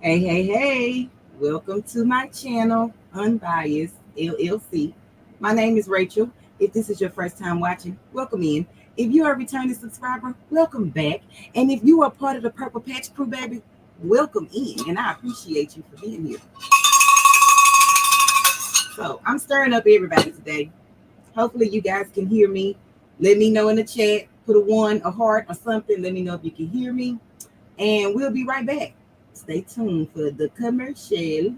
Hey. Welcome to my channel, Unbiased LLC. My name is Rachel. If this is your first time watching, welcome in. If you are a returning subscriber, welcome back. And if you are part of the Purple Patch crew, baby, welcome in. And I appreciate you for being here. So I'm stirring up everybody today. Hopefully you guys can hear me. Let me know in the chat. Put a one, a heart, or something. Let me know if you can hear me. And we'll be right back. Stay tuned for the commercial.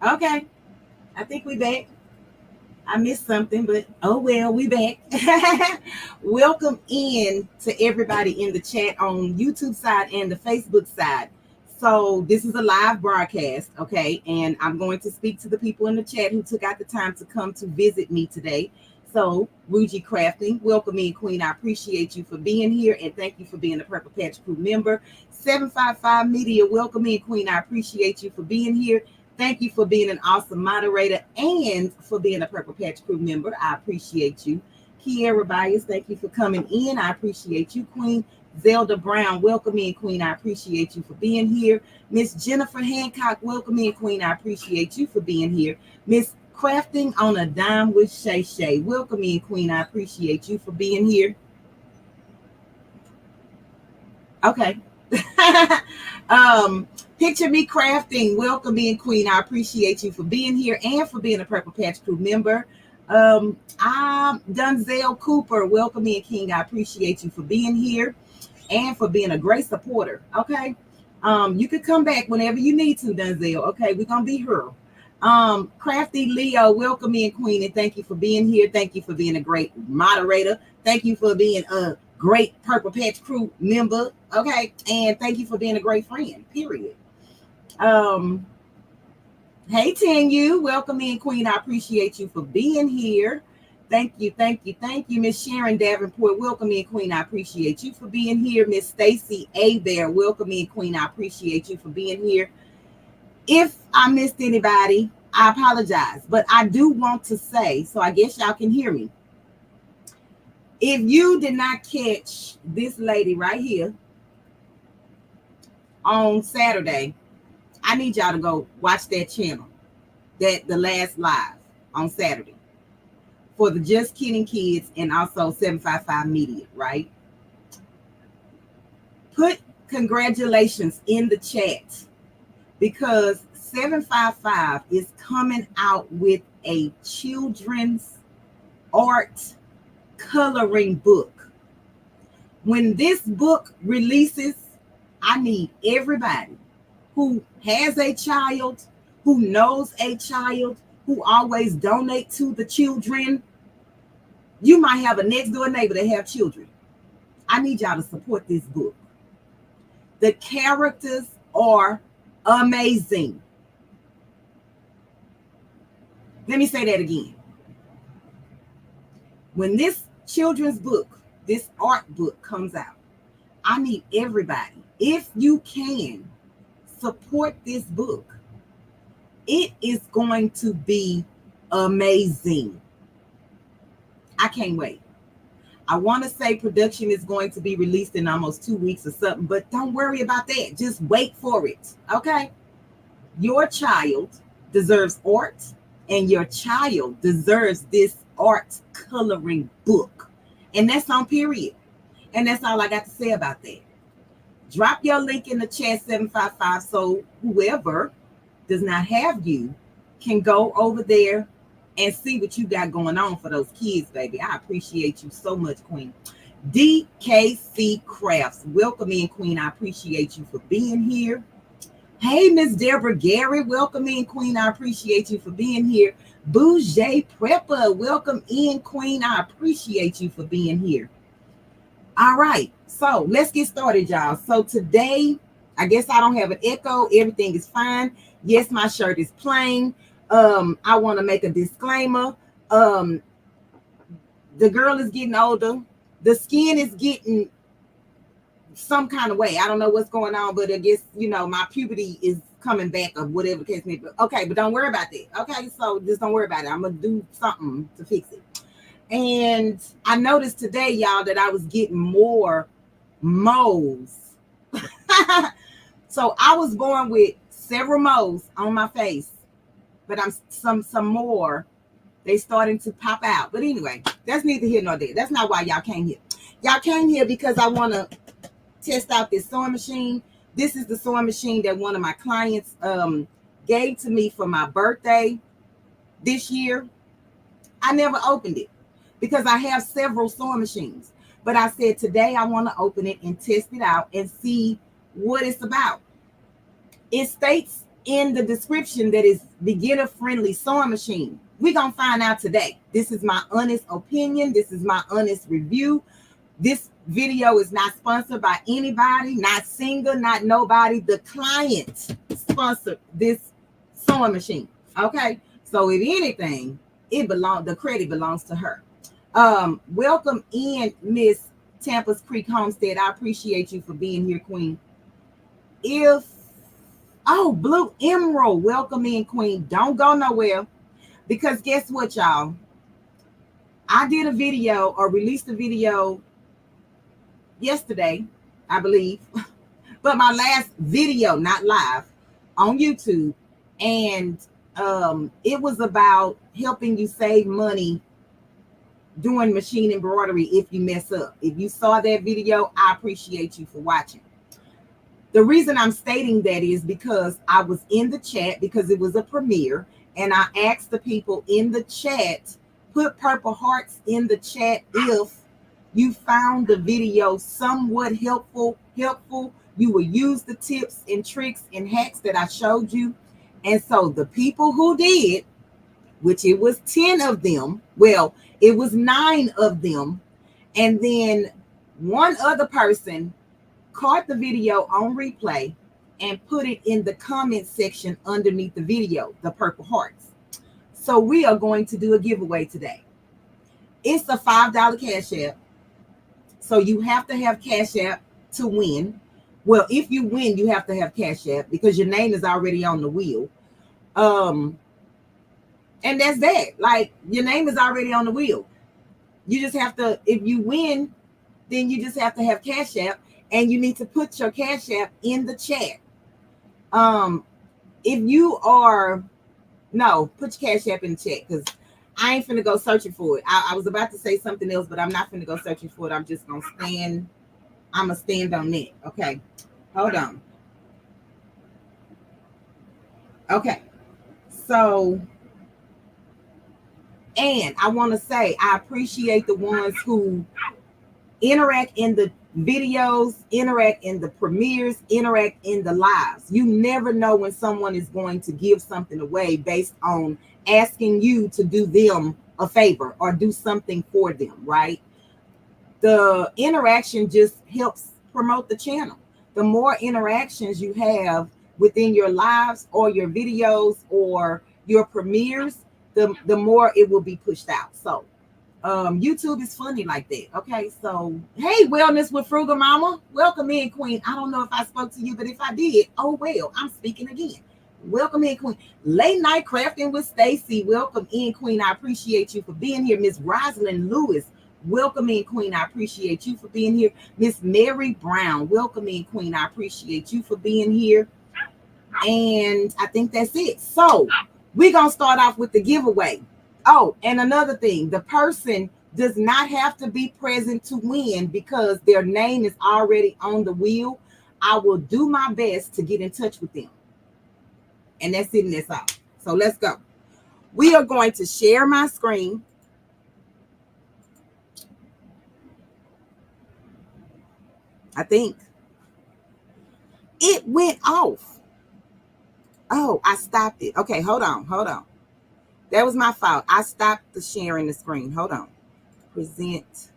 Okay, I think we back. I missed something, but oh well, we back. Welcome in to everybody in the chat on YouTube side and the Facebook side. So this is a live broadcast, okay? And I'm going to speak to the people in the chat who took out the time to come to visit me today. So Ruji Crafting, welcome in, Queen. I appreciate you for being here and thank you for being a Purple Patch Crew member. 755 Media, welcome in, Queen. I appreciate you for being here. Thank you for being an awesome moderator and for being a Purple Patch Crew member. I appreciate you. Kiera Bias, thank you for coming in. I appreciate you, Queen. Zelda Brown, welcome in, Queen. I appreciate you for being here. Miss Jennifer Hancock, welcome in, Queen. I appreciate you for being here. Miss Crafting on a Dime with Shay Shay, welcome in, Queen. I appreciate you for being here. Okay. Picture Me Crafting, welcome in, Queen. I appreciate you for being here and for being a Purple Patch Crew member. I'm Dunzel Cooper, welcome in, King. I appreciate you for being here and for being a great supporter. Okay. You could come back whenever you need to, Dunzel. Okay, we're gonna be here. Crafty Leo, welcome in, Queen, and thank you for being here. Thank you for being a great moderator. Thank you for being a great Purple Patch Crew member. Okay, and thank you for being a great friend. Period. Hey Tanu, welcome in, Queen. I appreciate you for being here. Thank you. Miss Sharon Davenport, welcome in, Queen. I appreciate you for being here. Miss Stacy A. Bear, welcome in, Queen. I appreciate you for being here. If I missed anybody, I apologize. But I do want to say, so I guess y'all can hear me. If you did not catch this lady right here on Saturday, I need y'all to go watch that channel, the last live on Saturday for the Just Kidding Kids and also 755 Media, right? Put congratulations in the chat because 755 is coming out with a children's art coloring book. When this book releases, I need everybody who has a child, who knows a child, who always donate to the children. You might have a next door neighbor that have children. I need y'all to support this book. The characters are amazing. Let me say that again. When this children's book, this art book comes out, I need everybody, if you can, support this book. It is going to be amazing. I can't wait. I want to say production is going to be released in almost 2 weeks or something, but don't worry about that. Just wait for it, okay? Your child deserves art, and your child deserves this art coloring book. And that's on period. And that's all I got to say about that. Drop your link in the chat 755 so whoever does not have you can go over there and see what you got going on for those kids, baby. I appreciate you so much, Queen. DKC Crafts, welcome in, Queen. I appreciate you for being here. Hey, Miss Deborah Gary, welcome in, Queen. I appreciate you for being here. Bouger Prepper, welcome in, Queen. I appreciate you for being here. All right, so let's get started, y'all. So today, I guess I don't have an echo. Everything is fine. Yes, my shirt is plain. I want to make a disclaimer. The girl is getting older. The skin is getting some kind of way. I don't know what's going on, but I guess, my puberty is coming back or whatever the case may be. Okay, but don't worry about that. Okay, so just don't worry about it. I'm going to do something to fix it. And I noticed today, y'all, that I was getting more moles. So I was born with several moles on my face, but I'm some more. They starting to pop out. But anyway, that's neither here nor there. That's not why y'all came here. Y'all came here because I want to test out this sewing machine. This is the sewing machine that one of my clients gave to me for my birthday this year. I never opened it because I have several sewing machines. But I said today I want to open it and test it out and see what it's about. It states in the description that it's beginner-friendly sewing machine. We're going to find out today. This is my honest opinion. This is my honest review. This video is not sponsored by anybody, not Singer, not nobody. The client sponsored this sewing machine. Okay? So if anything, the credit belongs to her. Welcome in, Miss Tampa's Creek Homestead. I appreciate you for being here, Queen. Blue Emerald, welcome in, Queen. Don't go nowhere, because guess what, y'all? I did a video or released a video yesterday, I believe, but my last video, not live, on YouTube, and it was about helping you save money doing machine embroidery if you mess up. If you saw that video, I appreciate you for watching. The reason I'm stating that is because I was in the chat, because it was a premiere, and I asked the people in the chat, put purple hearts in the chat if you found the video somewhat helpful. You will use the tips and tricks and hacks that I showed you. And so the people who did, which it was 10 of them, well, it was 9 of them, and then one other person caught the video on replay and put it in the comment section underneath the video, the purple hearts. So we are going to do a giveaway today. It's a $5 Cash App. So you have to have Cash App to win. Well, if you win, you have to have Cash App because your name is already on the wheel. And that's that. Like, your name is already on the wheel. You just have to, if you win, then you just have to have Cash App, and you need to put your Cash App in the chat. If you are, no, put your Cash App in the chat, because I ain't finna go searching for it. I was about to say something else, but I'm not finna go searching for it. I'm just gonna stand. I'm gonna stand on that. Okay, hold on. Okay, so, and I want to say I appreciate the ones who interact in the videos, interact in the premieres, interact in the lives. You never know when someone is going to give something away based on asking you to do them a favor or do something for them, right? The interaction just helps promote the channel. The more interactions you have within your lives or your videos or your premieres, the more it will be pushed out. So YouTube is funny like that. Okay, so hey, Wellness with Frugal Mama, welcome in, Queen. I don't know if I spoke to you, but if I did, oh well, I'm speaking again. Welcome in, Queen. Late Night Crafting with Stacy, welcome in, Queen. I appreciate you for being here. Miss Rosalind Lewis, welcome in, Queen. I appreciate you for being here. Miss Mary Brown, welcome in, Queen. I appreciate you for being here. And I think that's it. So we're gonna start off with the giveaway. Oh, and another thing, the person does not have to be present to win because their name is already on the wheel. I will do my best to get in touch with them. And that's it, and that's all. So let's go. We are going to share my screen. I think it went off. Oh, I stopped it. Okay, hold on. That was my fault. I stopped the sharing the screen. Hold on. Present.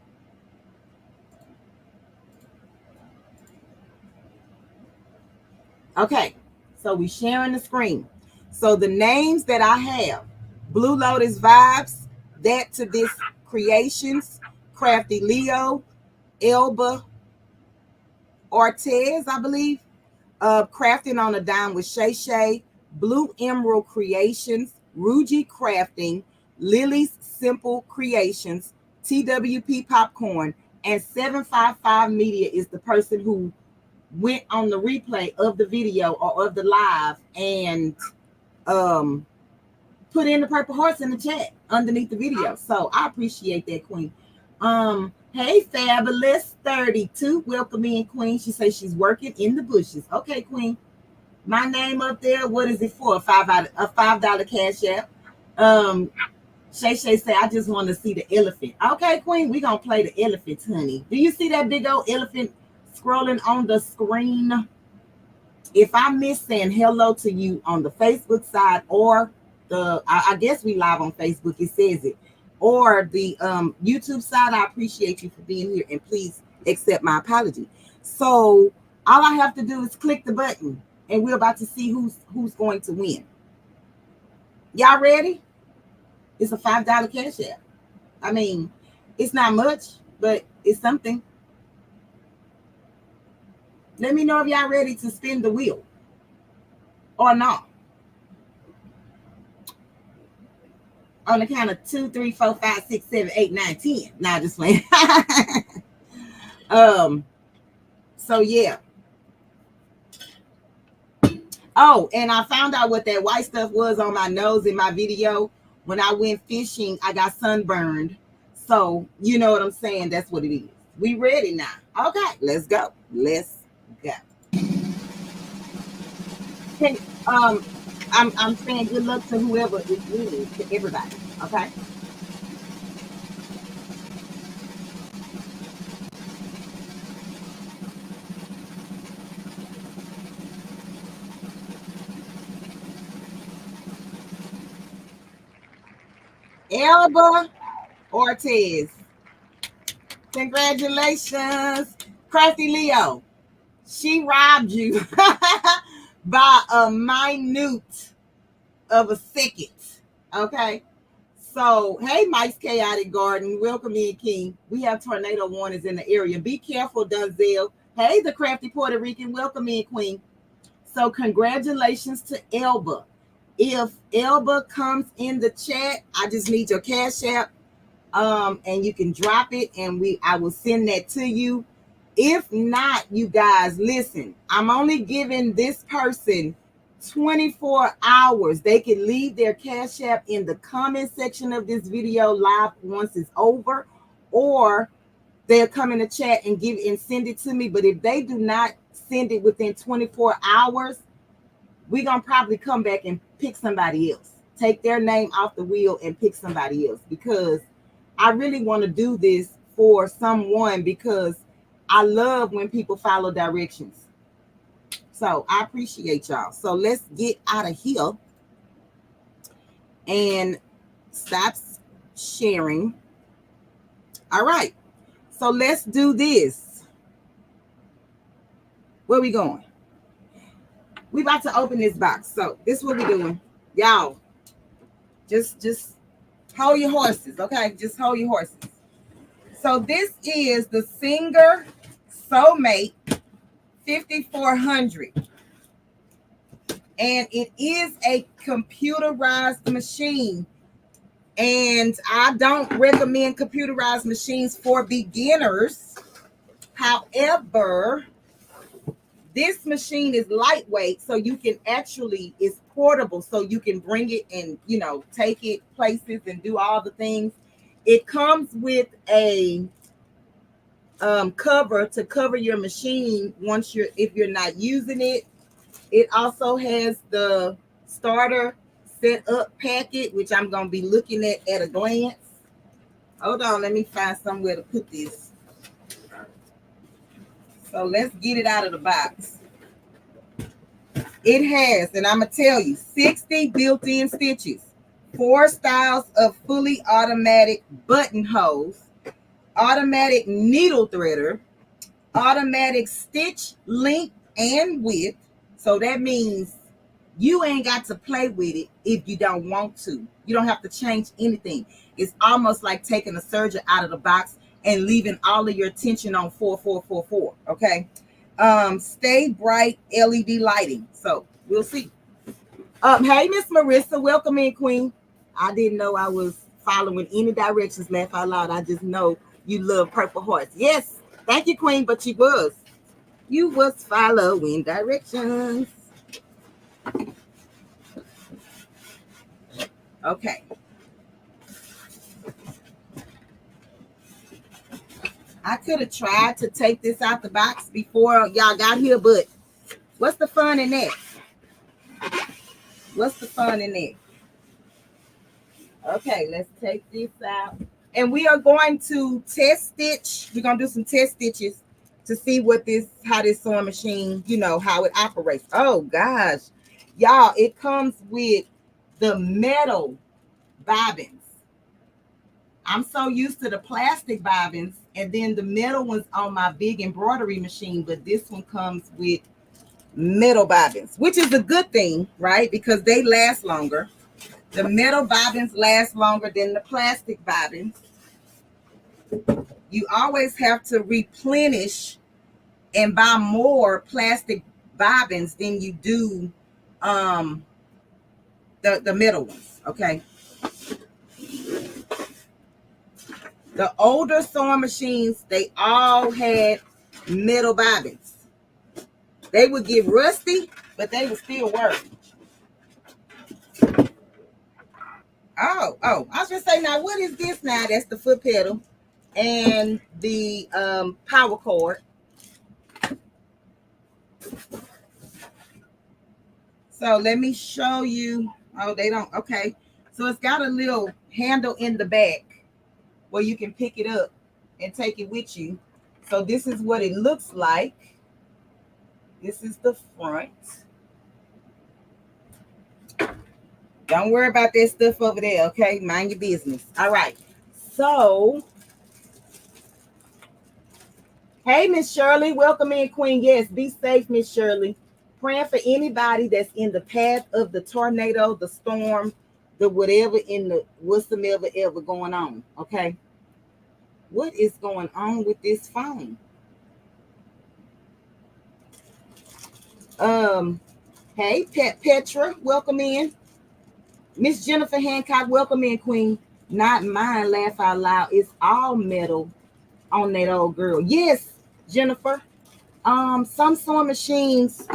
Okay, so we're sharing the screen. So the names that I have: Blue Lotus Vibes, That to This Creations, Crafty Leo, Elba, Ortez, I believe. Crafting on a Dime with Shay, Blue Emerald Creations, Ruji Crafting, Lily's Simple Creations, TWP Popcorn, and 755 Media is the person who went on the replay of the video or of the live and put in the purple hearts in the chat underneath the video. So I appreciate that, Queen. Hey, Fabulous 32, welcome in, Queen. She says she's working in the bushes. Okay, Queen. My name up there. What is it for? A $5 cash app. Shay say, I just want to see the elephant. Okay, Queen, we gonna play the elephant, honey. Do you see that big old elephant scrolling on the screen? If I miss saying hello to you on the Facebook side or I guess we live on Facebook, it says it, or the YouTube side, I appreciate you for being here, and please accept my apology. So all I have to do is click the button, and we're about to see who's going to win. Y'all ready? It's a $5 cash app. I mean, it's not much, but it's something. Let me know if y'all ready to spin the wheel or not. On the count of 2, 3, 4, 5, 6, 7, 8, 9, 10. Nah, just playing. So yeah. Oh, and I found out what that white stuff was on my nose in my video. When I went fishing, I got sunburned. So you know what I'm saying? That's what it is. We ready now. Okay, let's go. Let's go. Okay, I'm saying good luck to whoever is winning, to everybody. Okay. Elba Ortiz. Congratulations, Crafty Leo. She robbed you by a minute of a second. Okay. So, hey, Mike's Chaotic Garden. Welcome in, King. We have tornado warnings in the area. Be careful, Dunzel. Hey, the Crafty Puerto Rican. Welcome in, Queen. So, congratulations to Elba. If Elba comes in the chat, I just need your Cash App. And you can drop it, and I will send that to you. If not, you guys, listen, I'm only giving this person 24 hours. They can leave their Cash App in the comment section of this video live once it's over, or they'll come in the chat and send it to me. But if they do not send it within 24 hours, we're gonna probably come back and pick somebody else. Take their name off the wheel and pick somebody else, because I really want to do this for someone, because I love when people follow directions. So I appreciate y'all. So let's get out of here and stop sharing. All right. So let's do this. Where we going? We about to open this box. So this is what we're doing. Y'all, just hold your horses, okay? Just hold your horses. So this is the Singer SewMate 5400. And it is a computerized machine. And I don't recommend computerized machines for beginners. However, this machine is lightweight, so you can actually, it's portable, so you can bring it and, take it places and do all the things. It comes with a cover to cover your machine if you're not using it. It also has the starter set up packet, which I'm going to be looking at a glance. Hold on, let me find somewhere to put this. So let's get it out of the box. It has, and I'm going to tell you, 60 built-in stitches, 4 styles of fully automatic buttonholes, automatic needle threader, automatic stitch length and width. So that means you ain't got to play with it if you don't want to. You don't have to change anything. It's almost like taking a serger out of the box and leaving all of your attention on 4444. Okay. Stay bright LED lighting. So we'll see. Hey, Miss Marissa, welcome in, Queen. I didn't know I was following any directions. Laugh out loud. I just know you love Purple Hearts. Yes, thank you, Queen. But you was following directions. Okay. I could have tried to take this out the box before y'all got here, but what's the fun in that? What's the fun in that? Okay, let's take this out. And we are going to test stitch. We're going to do some test stitches to see how this sewing machine, how it operates. Oh, gosh. Y'all, it comes with the metal bobbins. I'm so used to the plastic bobbins and then the metal ones on my big embroidery machine, but this one comes with metal bobbins, which is a good thing, right? Because they last longer. The metal bobbins last longer than the plastic bobbins. You always have to replenish and buy more plastic bobbins than you do the metal ones, okay? The older sewing machines, they all had metal bobbins. They would get rusty, but they would still work. Oh, I was gonna say, now what is this now? That's the foot pedal and the power cord. So let me show you. Oh, they don't. Okay. So it's got a little handle in the back where you can pick it up and take it with you. So this is what it looks like. This is the front. Don't worry about that stuff over there, okay? Mind your business. All right. So, hey, Miss Shirley. Welcome in, Queen. Yes, be safe, Miss Shirley. Praying for anybody that's in the path of the tornado, the storm, the whatever ever going on, okay? What is going on with this phone? Hey, Petra, welcome in. Miss Jennifer Hancock, welcome in, Queen. Not mine, laugh out loud. It's all metal on that old girl. Yes, Jennifer. Some sewing machines,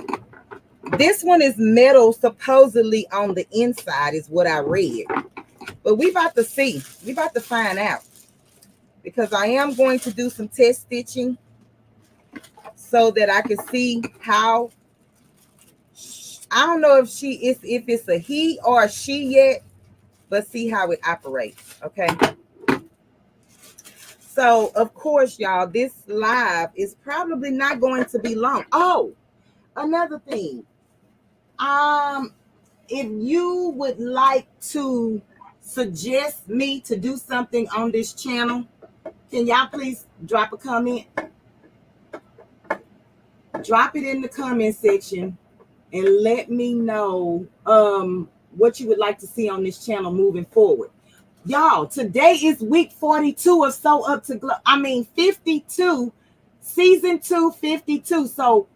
this one is metal supposedly on the inside is what I read. But we about to see. We about to find out. Because I am going to do some test stitching so that I can see how. I don't know if it's a he or a she yet, but see how it operates. Okay. So of course, y'all, this live is probably not going to be long. Oh, another thing. If you would like to suggest me to do something on this channel, can y'all please drop a comment? Drop it in the comment section and let me know what you would like to see on this channel moving forward. Y'all, today is week 42 of Sew Up to Glow. 52, season 2, 52. So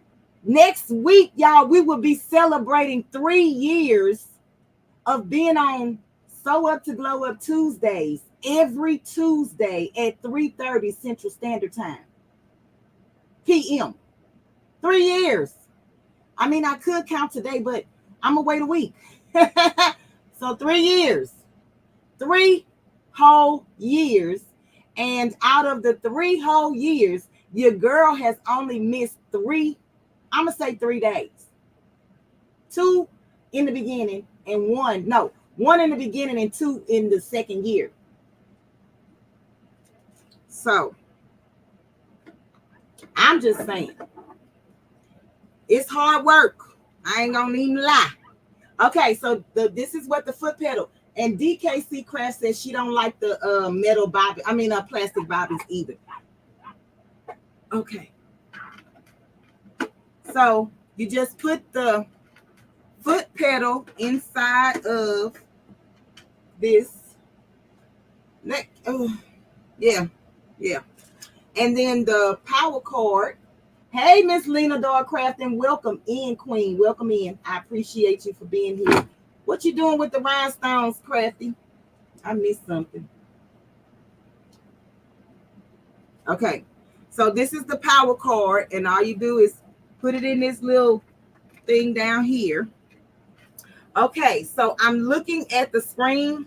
next week, y'all, we will be celebrating 3 years of being on Sew Up to Glow Up Tuesdays, every Tuesday at 3:30 Central Standard Time, PM. 3 years. I could count today, but I'm going to wait a week. So 3 years. 3 whole years. And out of the 3 whole years, your girl has only missed 3, I'm going to say 3 days. 2 in the beginning and 1 in the beginning and 2 in the second year. So, I'm just saying. It's hard work. I ain't gonna even lie. Okay, so this is what the foot pedal. And DKC Craft says she don't like the metal bobbin. Plastic bobbins either. Okay. So you just put the foot pedal inside of this. Yeah. And then the power cord Hey, Miss Lena Dog Crafting, welcome in, Queen. Welcome in. I appreciate you for being here. What you doing with the rhinestones, Crafty? I missed something. Okay, so this is the power cord, and all you do is put it in this little thing down here. Okay, so I'm looking at the screen.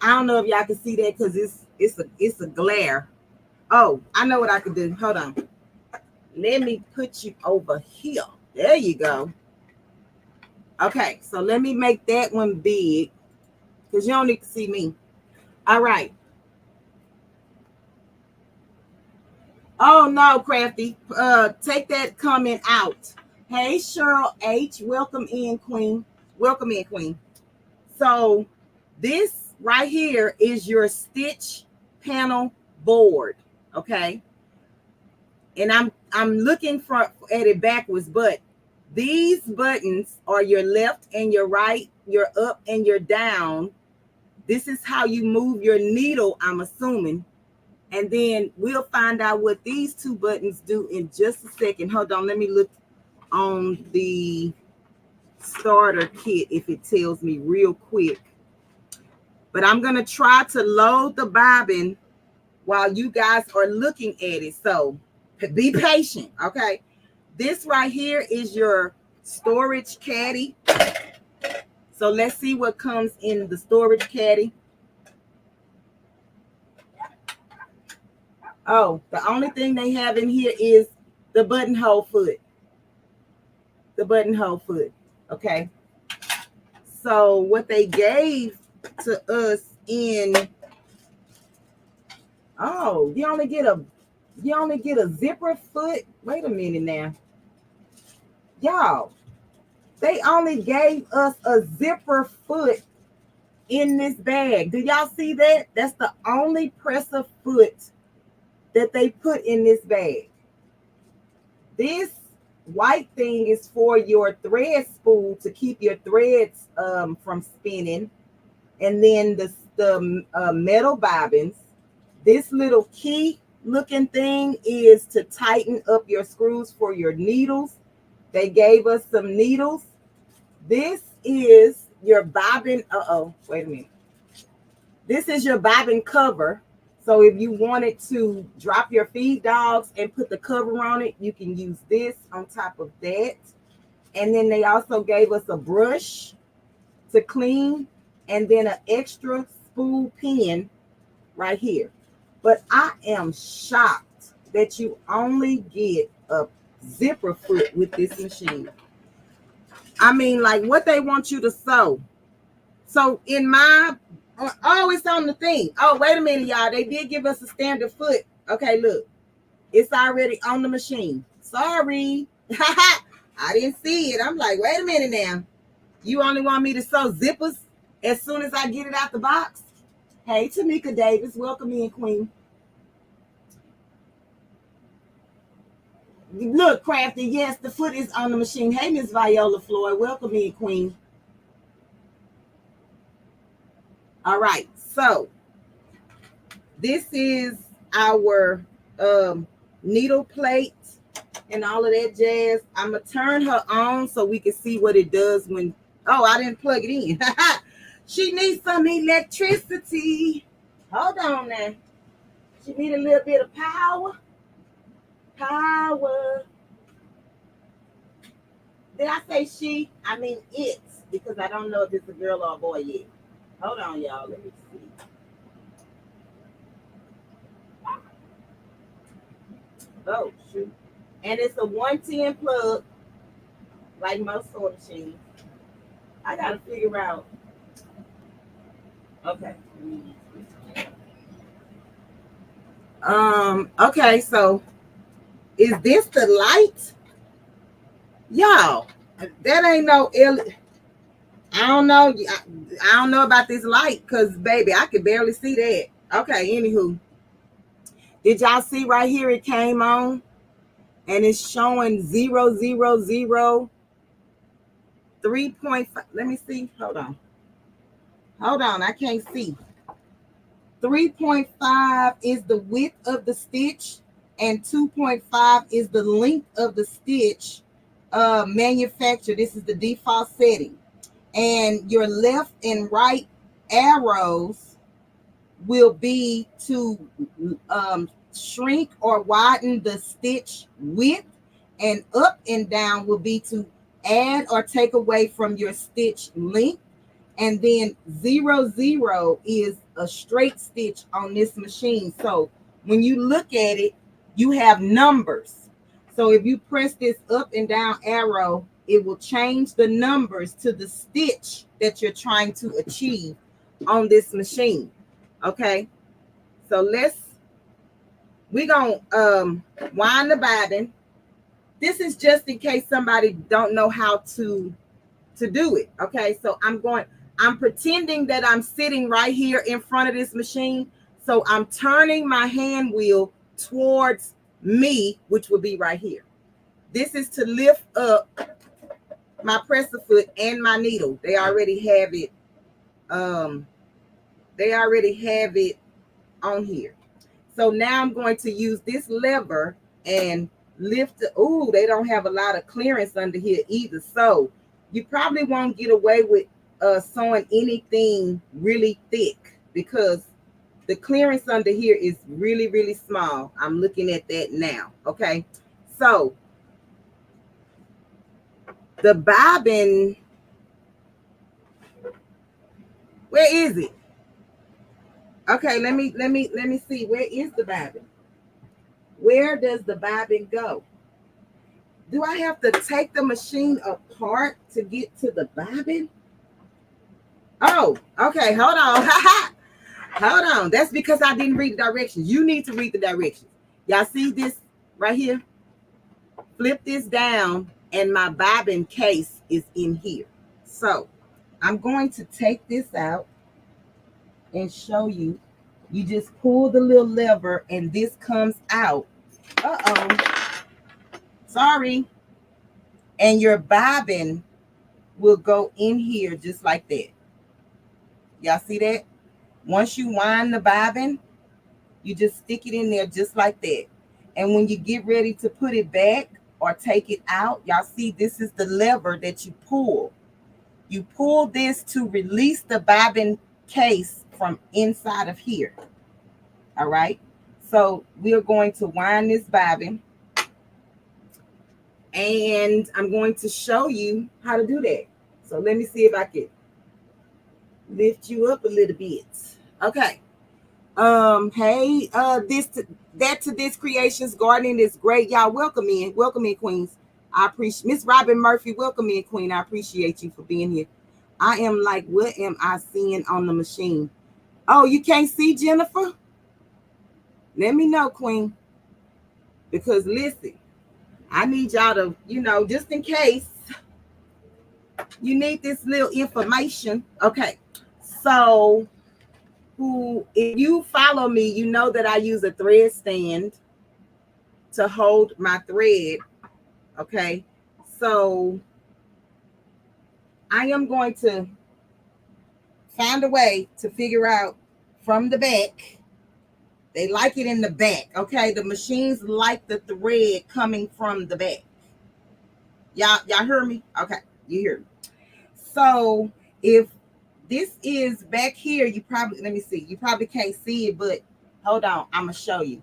I don't know if y'all can see that because it's a glare. Oh, I know what I could do. Hold on. Let me put you over here. There you go. Okay, so let me make that one big because you don't need to see me. All right. Oh no, Crafty. Take that comment out. Hey, Cheryl H. Welcome in, Queen. Welcome in, Queen. So this right here is your stitch panel board. Okay. And I'm looking for at it backwards, but these buttons are your left and your right, your up and your down. This is how you move your needle, I'm assuming. And then we'll find out what these two buttons do in just a second. Hold on, let me look on the starter kit if it tells me real quick. But I'm going to try to load the bobbin while you guys are looking at it. So be patient, okay? This right here is your storage caddy. So let's see what comes in the storage caddy. Oh, the only thing they have in here is the buttonhole foot. The buttonhole foot, okay? So what they gave to us in, oh, you only get a zipper foot. Wait a minute now. Y'all, they only gave us a zipper foot in this bag. Do y'all see that? That's the only presser foot that they put in this bag. This white thing is for your thread spool to keep your threads from spinning. And then the metal bobbins. This little key looking thing is to tighten up your screws for your needles. They gave us some needles. This is your bobbin. Wait a minute. This is your bobbin cover. So if you wanted to drop your feed dogs and put the cover on it, you can use this on top of that. And then they also gave us a brush to clean and then an extra spool pin right here. But I am shocked that you only get a zipper foot with this machine. I mean, like what they want you to sew. So in my, oh, it's on the thing. Oh, wait a minute, y'all. They did give us a standard foot. Okay, look. It's already on the machine. Sorry. I didn't see it. I'm like, wait a minute now. You only want me to sew zippers as soon as I get it out the box? Hey, Tamika Davis. Welcome in, Queen. Look, Crafty. Yes, the foot is on the machine. Hey, Miss Viola Floyd. Welcome in, Queen. All right. So this is our needle plate and all of that jazz. I'm going to turn her on so we can see what it does when... Oh, I didn't plug it in. She needs some electricity. Hold on now. She needs a little bit of power. Power. Did I say she? I mean it, because I don't know if it's a girl or a boy yet. Hold on, y'all. Let me see. Oh, shoot. And it's a 110 plug, like most sewing machines. I got to figure out. Okay. Okay, so is this the light? Y'all, that ain't no I don't know. I don't know about this light because, baby, I could barely see that. Okay, anywho. Did y'all see right here? It came on and it's showing 000 3.5. Let me see. Hold on. I can't see. 3.5 is the width of the stitch and 2.5 is the length of the stitch manufactured. This is the default setting. And your left and right arrows will be to shrink or widen the stitch width, and up and down will be to add or take away from your stitch length. And then 0, 0 is a straight stitch on this machine. So when you look at it, you have numbers. So if you press this up and down arrow, it will change the numbers to the stitch that you're trying to achieve on this machine. Okay, so we're gonna wind the bobbin. This is just in case somebody don't know how to do it. Okay, so I'm pretending that I'm sitting right here in front of this machine. So I'm turning my hand wheel towards me, which will be right here. This is to lift up my presser foot and my needle. They already have it. They already have it on here. So now I'm going to use this lever and lift it. Oh, they don't have a lot of clearance under here either. So you probably won't get away with sewing anything really thick because the clearance under here is really, really small. I'm looking at that now. Okay. So the bobbin, where is it? Okay, let me see. Where is the bobbin? Where does the bobbin go? Do I have to take the machine apart to get to the bobbin? Oh, okay. Hold on. Hold on. That's because I didn't read the directions. You need to read the directions. Y'all see this right here? Flip this down and my bobbin case is in here. So I'm going to take this out and show you. You just pull the little lever and this comes out. Uh-oh. Sorry. And your bobbin will go in here just like that. Y'all see that? Once you wind the bobbin, you just stick it in there just like that. And when you get ready to put it back or take it out, y'all see this is the lever that you pull. You pull this to release the bobbin case from inside of here. All right. So we are going to wind this bobbin. And I'm going to show you how to do that. So let me see if I can lift you up a little bit. Okay. Hey, this Creations Gardening is great. Y'all welcome in, queens. I appreciate Miss Robin Murphy. Welcome in, queen. I appreciate you for being here. I am like, what am I seeing on the machine? Oh, you can't see Jennifer? Let me know, queen. Because listen, I need y'all to, just in case you need this little information. Okay. So if you follow me, you know that I use a thread stand to hold my thread. Okay. So I am going to find a way to figure out from the back. They like it in the back. Okay. The machines like the thread coming from the back. Y'all hear me? Okay. You hear me? So if this is back here, you probably can't see it, but hold on, I'm gonna show you.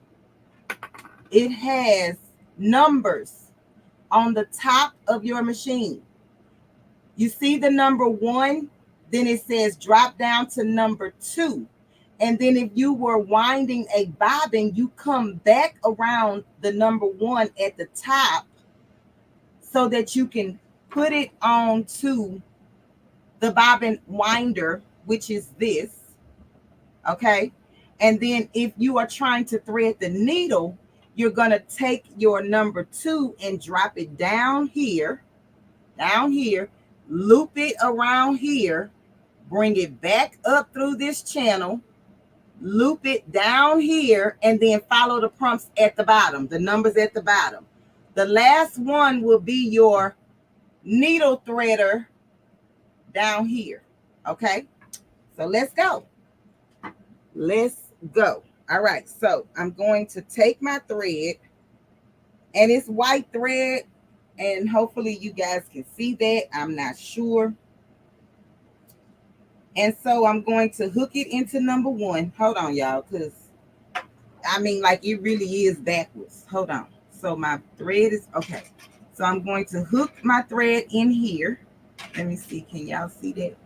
It has numbers on the top of your machine. You see the number 1, then it says drop down to number 2. And then if you were winding a bobbin, you come back around the number 1 at the top so that you can put it onto the bobbin winder, which is this. Okay. And then if you are trying to thread the needle, you're going to take your number 2 and drop it down here, loop it around here, bring it back up through this channel, loop it down here, and then follow the prompts at the bottom, the numbers at the bottom. The last one will be your needle threader down here. Okay. So let's go. All right. So I'm going to take my thread And it's white thread, and hopefully you guys can see that. I'm not sure. And so I'm going to hook it into number one. Hold on, y'all, because I mean, like, it really is backwards. Hold on. So my thread is okay. So I'm going to hook my thread in here. Let me see. Can y'all see that?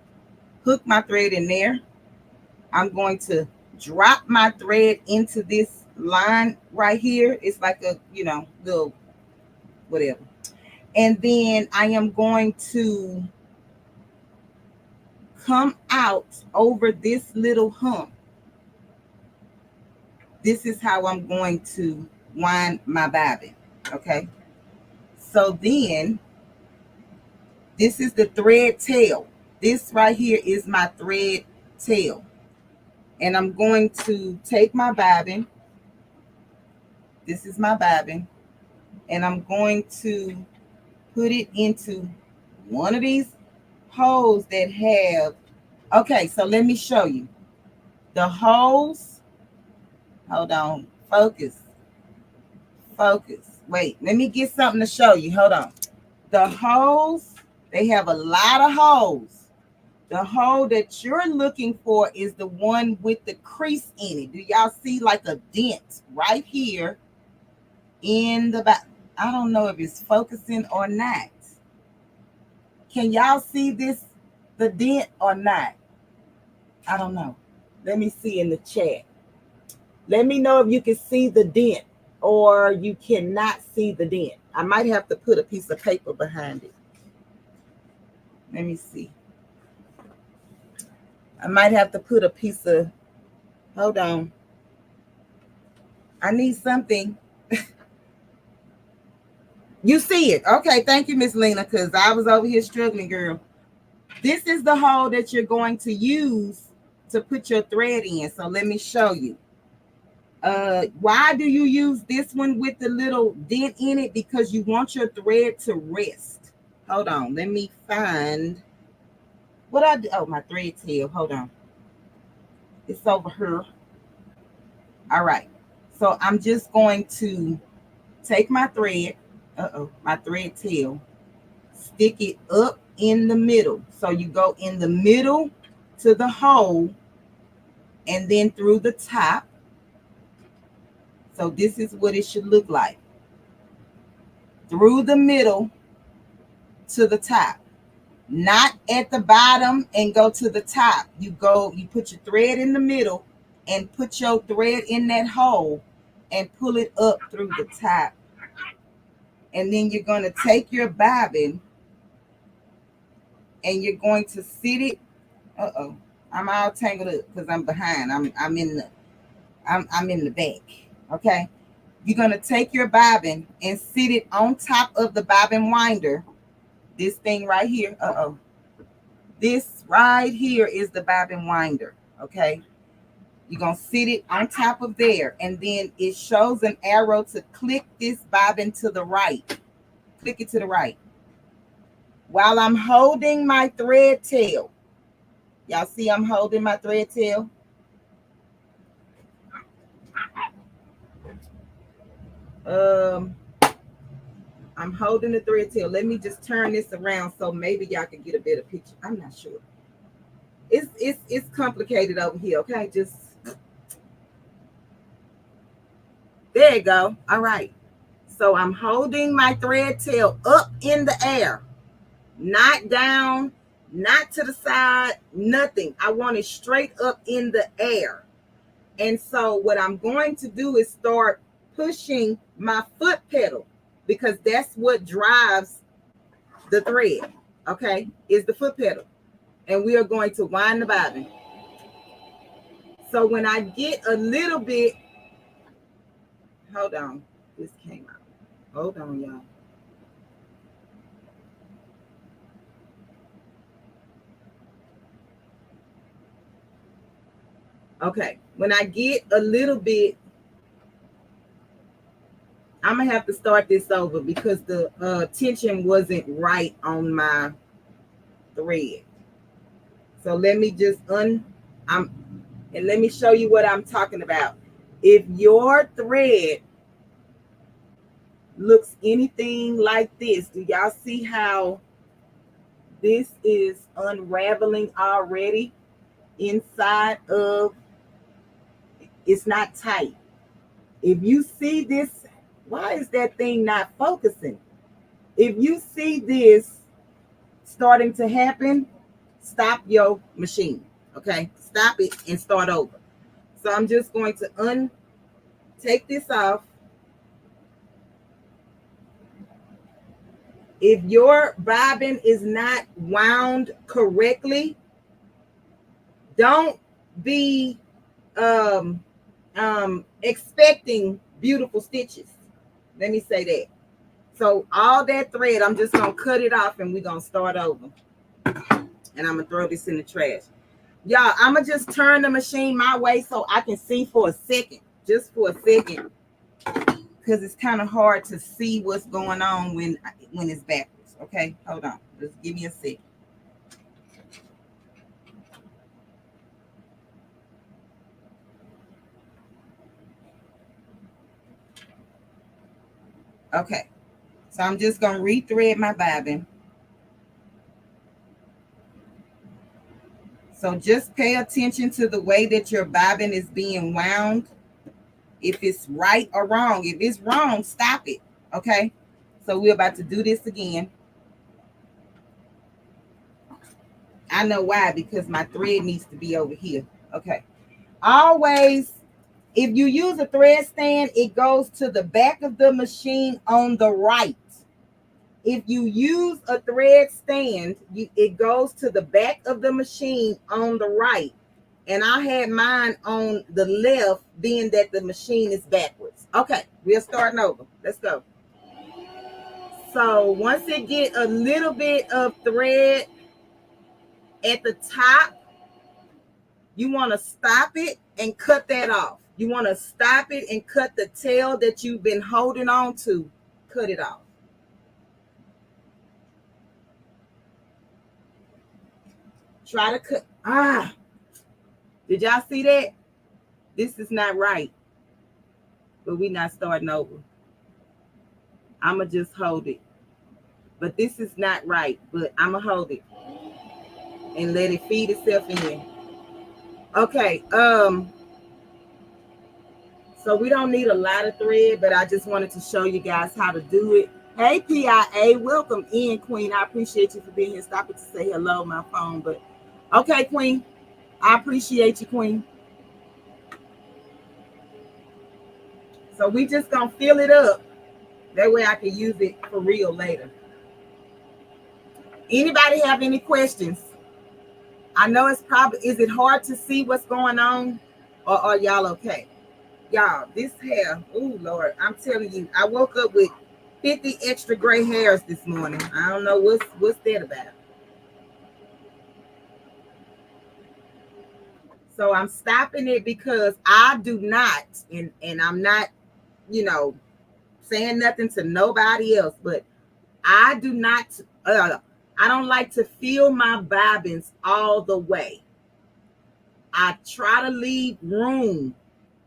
Hook my thread in there. I'm going to drop my thread into this line right here. It's like a, little whatever. And then I am going to come out over this little hump. This is how I'm going to wind my bobbin. Okay. So then this is the thread tail. This right here is my thread tail. And I'm going to take my bobbin. This is my bobbin. And I'm going to put it into one of these holes that have, okay, so let me show you. The holes, hold on, focus. Wait, let me get something to show you. Hold on. The holes, they have a lot of holes. The hole that you're looking for is the one with the crease in it. Do y'all see like a dent right here in the back? I don't know if it's focusing or not. Can y'all see this, the dent or not? I don't know. Let me see in the chat. Let me know if you can see the dent or you cannot see the dent. I might have to put a piece of paper behind it. Let me see. I might have to put a piece of, hold on. I need something. You see it. Okay, thank you, Miss Lena, because I was over here struggling, girl. This is the hole that you're going to use to put your thread in. So let me show you. Why do you use this one with the little dent in it? Because you want your thread to rest. Hold on, let me find what I do. Oh, my thread tail. Hold on. It's over here. All right. So I'm just going to take my thread, my thread tail, stick it up in the middle. So you go in the middle to the hole and then through the top. So this is what it should look like. Through the middle to the top. Not at the bottom and go to the top. You put your thread in the middle and put your thread in that hole and pull it up through the top. And then you're going to take your bobbin and you're going to sit it. I'm all tangled up because I'm behind. I'm in the back. Okay. You're going to take your bobbin and sit it on top of the bobbin winder. This thing right here. This right here is the bobbin winder. Okay. You're going to sit it on top of there. And then it shows an arrow to click this bobbin to the right. Click it to the right. While I'm holding my thread tail. Y'all see I'm holding my thread tail? I'm holding the thread tail. Let me just turn this around so maybe y'all can get a better picture. I'm not sure. It's complicated over here, okay? Just there you go. All right. So I'm holding my thread tail up in the air, not down, not to the side, nothing. I want it straight up in the air. And so what I'm going to do is start pushing my foot pedal because that's what drives the thread, okay, is the foot pedal. And we are going to wind the bobbin. So when I get a little bit, hold on, this came out. Hold on, y'all. Okay, when I get a little bit, I'm gonna have to start this over because the tension wasn't right on my thread. So let me just and let me show you what I'm talking about. If your thread looks anything like this. Do y'all see how this is unraveling already inside of, it's not tight. If you see this, why is that thing not focusing? If you see this starting to happen, stop your machine, okay? Stop it and start over. So I'm just going to take this off. If your bobbin is not wound correctly, don't be expecting beautiful stitches. Let me say that. So all that thread, I'm just gonna cut it off and we're gonna start over. And I'm gonna throw this in the trash. Y'all, I'm gonna just turn the machine my way so I can see for a second, just for a second, because it's kind of hard to see what's going on when it's backwards. Okay, hold on, just give me a second. Okay, so I'm just gonna rethread my bobbin. So just pay attention to the way that your bobbin is being wound. If it's right or wrong. If it's wrong, stop it. Okay, so we're about to do this again. I know why, because my thread needs to be over here. Okay, always, if you use a thread stand, it goes to the back of the machine on the right. If you use a thread stand, it goes to the back of the machine on the right. And I had mine on the left, being that the machine is backwards. Okay, we're starting over. Let's go. So once it get a little bit of thread at the top, you want to stop it and cut that off. You want to stop it and cut the tail that you've been holding on to. Cut it off. Try to cut. Did y'all see that? This is not right. But we're not starting over. I'ma just hold it. But this is not right. But I'ma hold it and let it feed itself in. Okay. So we don't need a lot of thread, but I just wanted to show you guys how to do it. Hey, PIA, welcome in, Queen. I appreciate you for being here. Stop it to say hello, my phone. But okay, Queen. I appreciate you, Queen. So we just gonna fill it up. That way I can use it for real later. Anybody have any questions? I know it's probably, is it hard to see what's going on? Or are y'all okay? Y'all, this hair, oh Lord, I'm telling you, I woke up with 50 extra gray hairs this morning. I don't know what's that about. So I'm stopping it because I do not, and I'm not, saying nothing to nobody else, but I do not, I don't like to fill my bobbins all the way. I try to leave room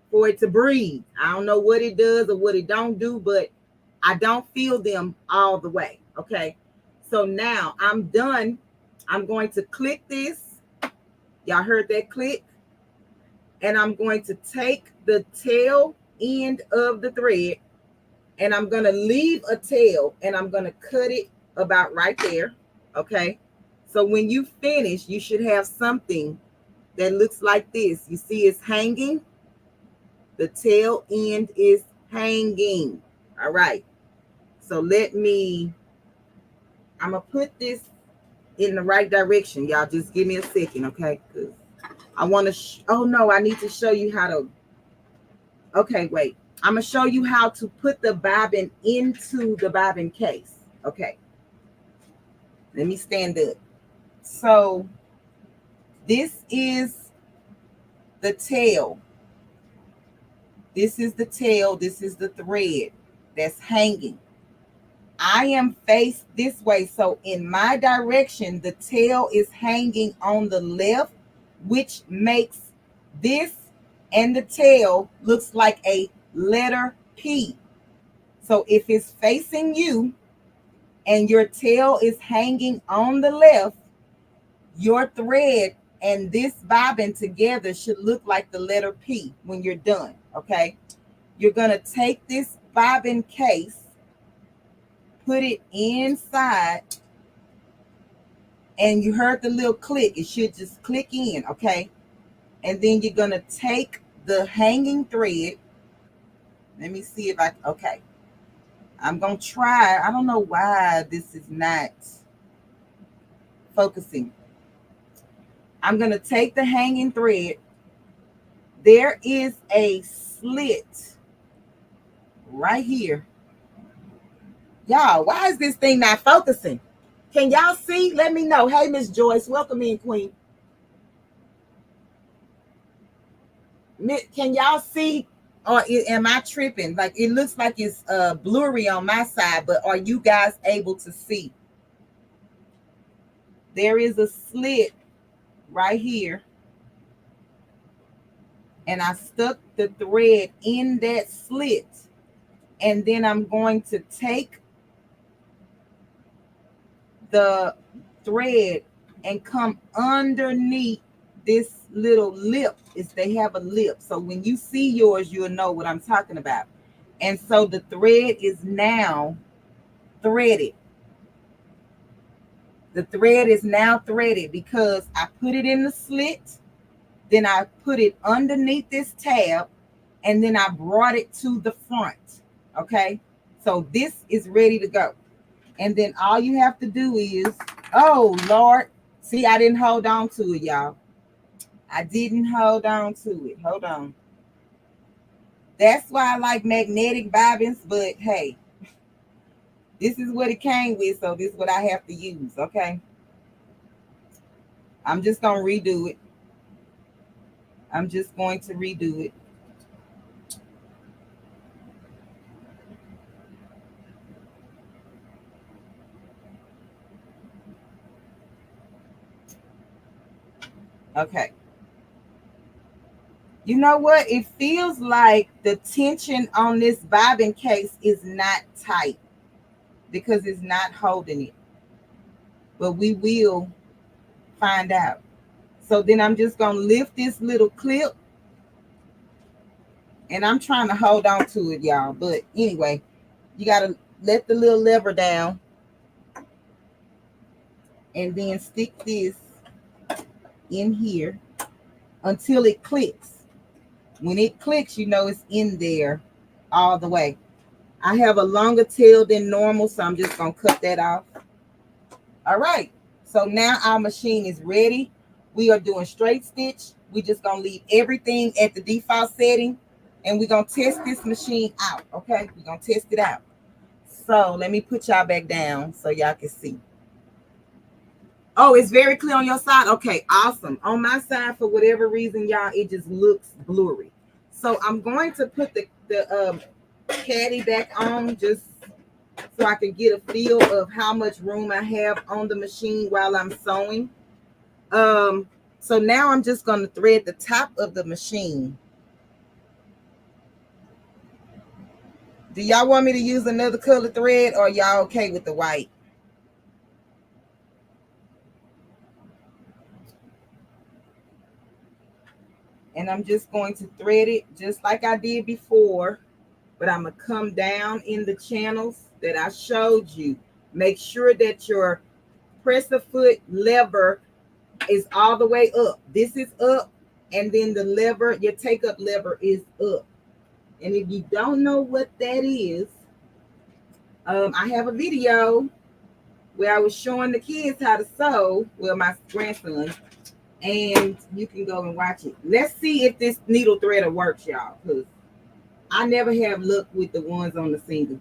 for it to breathe. I don't know what it does or what it don't do, but I don't fill them all the way. Okay. So now I'm done. I'm going to click this. Y'all heard that click? And I'm going to take the tail end of the thread and I'm going to leave a tail and I'm going to cut it about right there. Okay. So when you finish, you should have something that looks like this. You see it's hanging. The tail end is hanging. All right. So I'm going to put this in the right direction. Y'all just give me a second, okay? Because I want to, oh no, I need to show you how to, okay, wait. I'm going to show you how to put the bobbin into the bobbin case. Okay. Let me stand up. So this is the tail. This is the tail. This is the thread that's hanging. I am faced this way. So in my direction, the tail is hanging on the left, which makes this and the tail looks like a letter P. So if it's facing you and your tail is hanging on the left, your thread and this bobbin together should look like the letter P when you're done, okay? You're gonna take this bobbin case, put it inside, and you heard the little click. It should just click in, okay? And then you're gonna take the hanging thread. Let me see if okay. I'm gonna try. I don't know why this is not focusing. I'm gonna take the hanging thread. There is a slit right here. Y'all, why is this thing not focusing? Can y'all see? Let me know. Hey, Miss Joyce, welcome in, Queen. Can y'all see? Or am I tripping? Like, it looks like it's blurry on my side, but are you guys able to see? There is a slit right here, and I stuck the thread in that slit, and then I'm going to take the thread and come underneath this little lip. They have a lip, so when you see yours, you'll know what I'm talking about. And so the thread is now threaded. The thread is now threaded because I put it in the slit, then I put it underneath this tab, and then I brought it to the front. Okay, so this is ready to go. And then all you have to do is, oh Lord, see, I didn't hold on to it, y'all. I didn't hold on to it. Hold on. That's why I like magnetic bobbins, but hey, this is what it came with, so this is what I have to use, okay? I'm just going to redo it. I'm just going to redo it. Okay. You know what? It feels like the tension on this bobbin case is not tight because it's not holding it. But we will find out. So then I'm just going to lift this little clip. And I'm trying to hold on to it, y'all. But anyway, you got to let the little lever down. And then stick this in here until it clicks. When it clicks, you know it's in there all the way. I have a longer tail than normal, so I'm just going to cut that off. All right. So now our machine is ready. We are doing straight stitch. We're just going to leave everything at the default setting, and we're going to test this machine out, okay? We're going to test it out. So let me put y'all back down so y'all can see. Oh, it's very clear on your side? Okay, awesome. On my side, for whatever reason, y'all, it just looks blurry. So I'm going to put the caddy back on just so I can get a feel of how much room I have on the machine while I'm sewing. So now I'm just going to thread the top of the machine. Do y'all want me to use another color thread, or y'all okay with the white? And I'm just going to thread it just like I did before, but I'm going to come down in the channels that I showed you. Make sure that your presser foot lever is all the way up. This is up, and then the lever, your take up lever, is up. And if you don't know what that is, I have a video where I was showing the kids how to sew, well, my grandson, and you can go and watch it. Let's see if this needle threader works, y'all, because I never have luck with the ones on the Singer.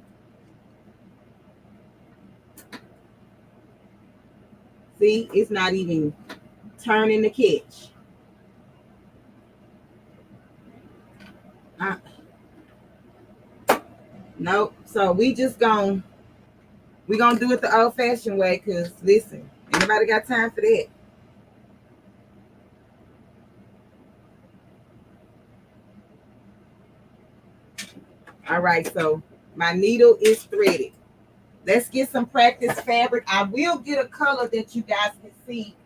See, it's not even turning the catch. Nope. So we're gonna do it the old-fashioned way, because listen, anybody got time for that? All right, so My needle is threaded. Let's get some practice fabric. I will get a color that you guys can see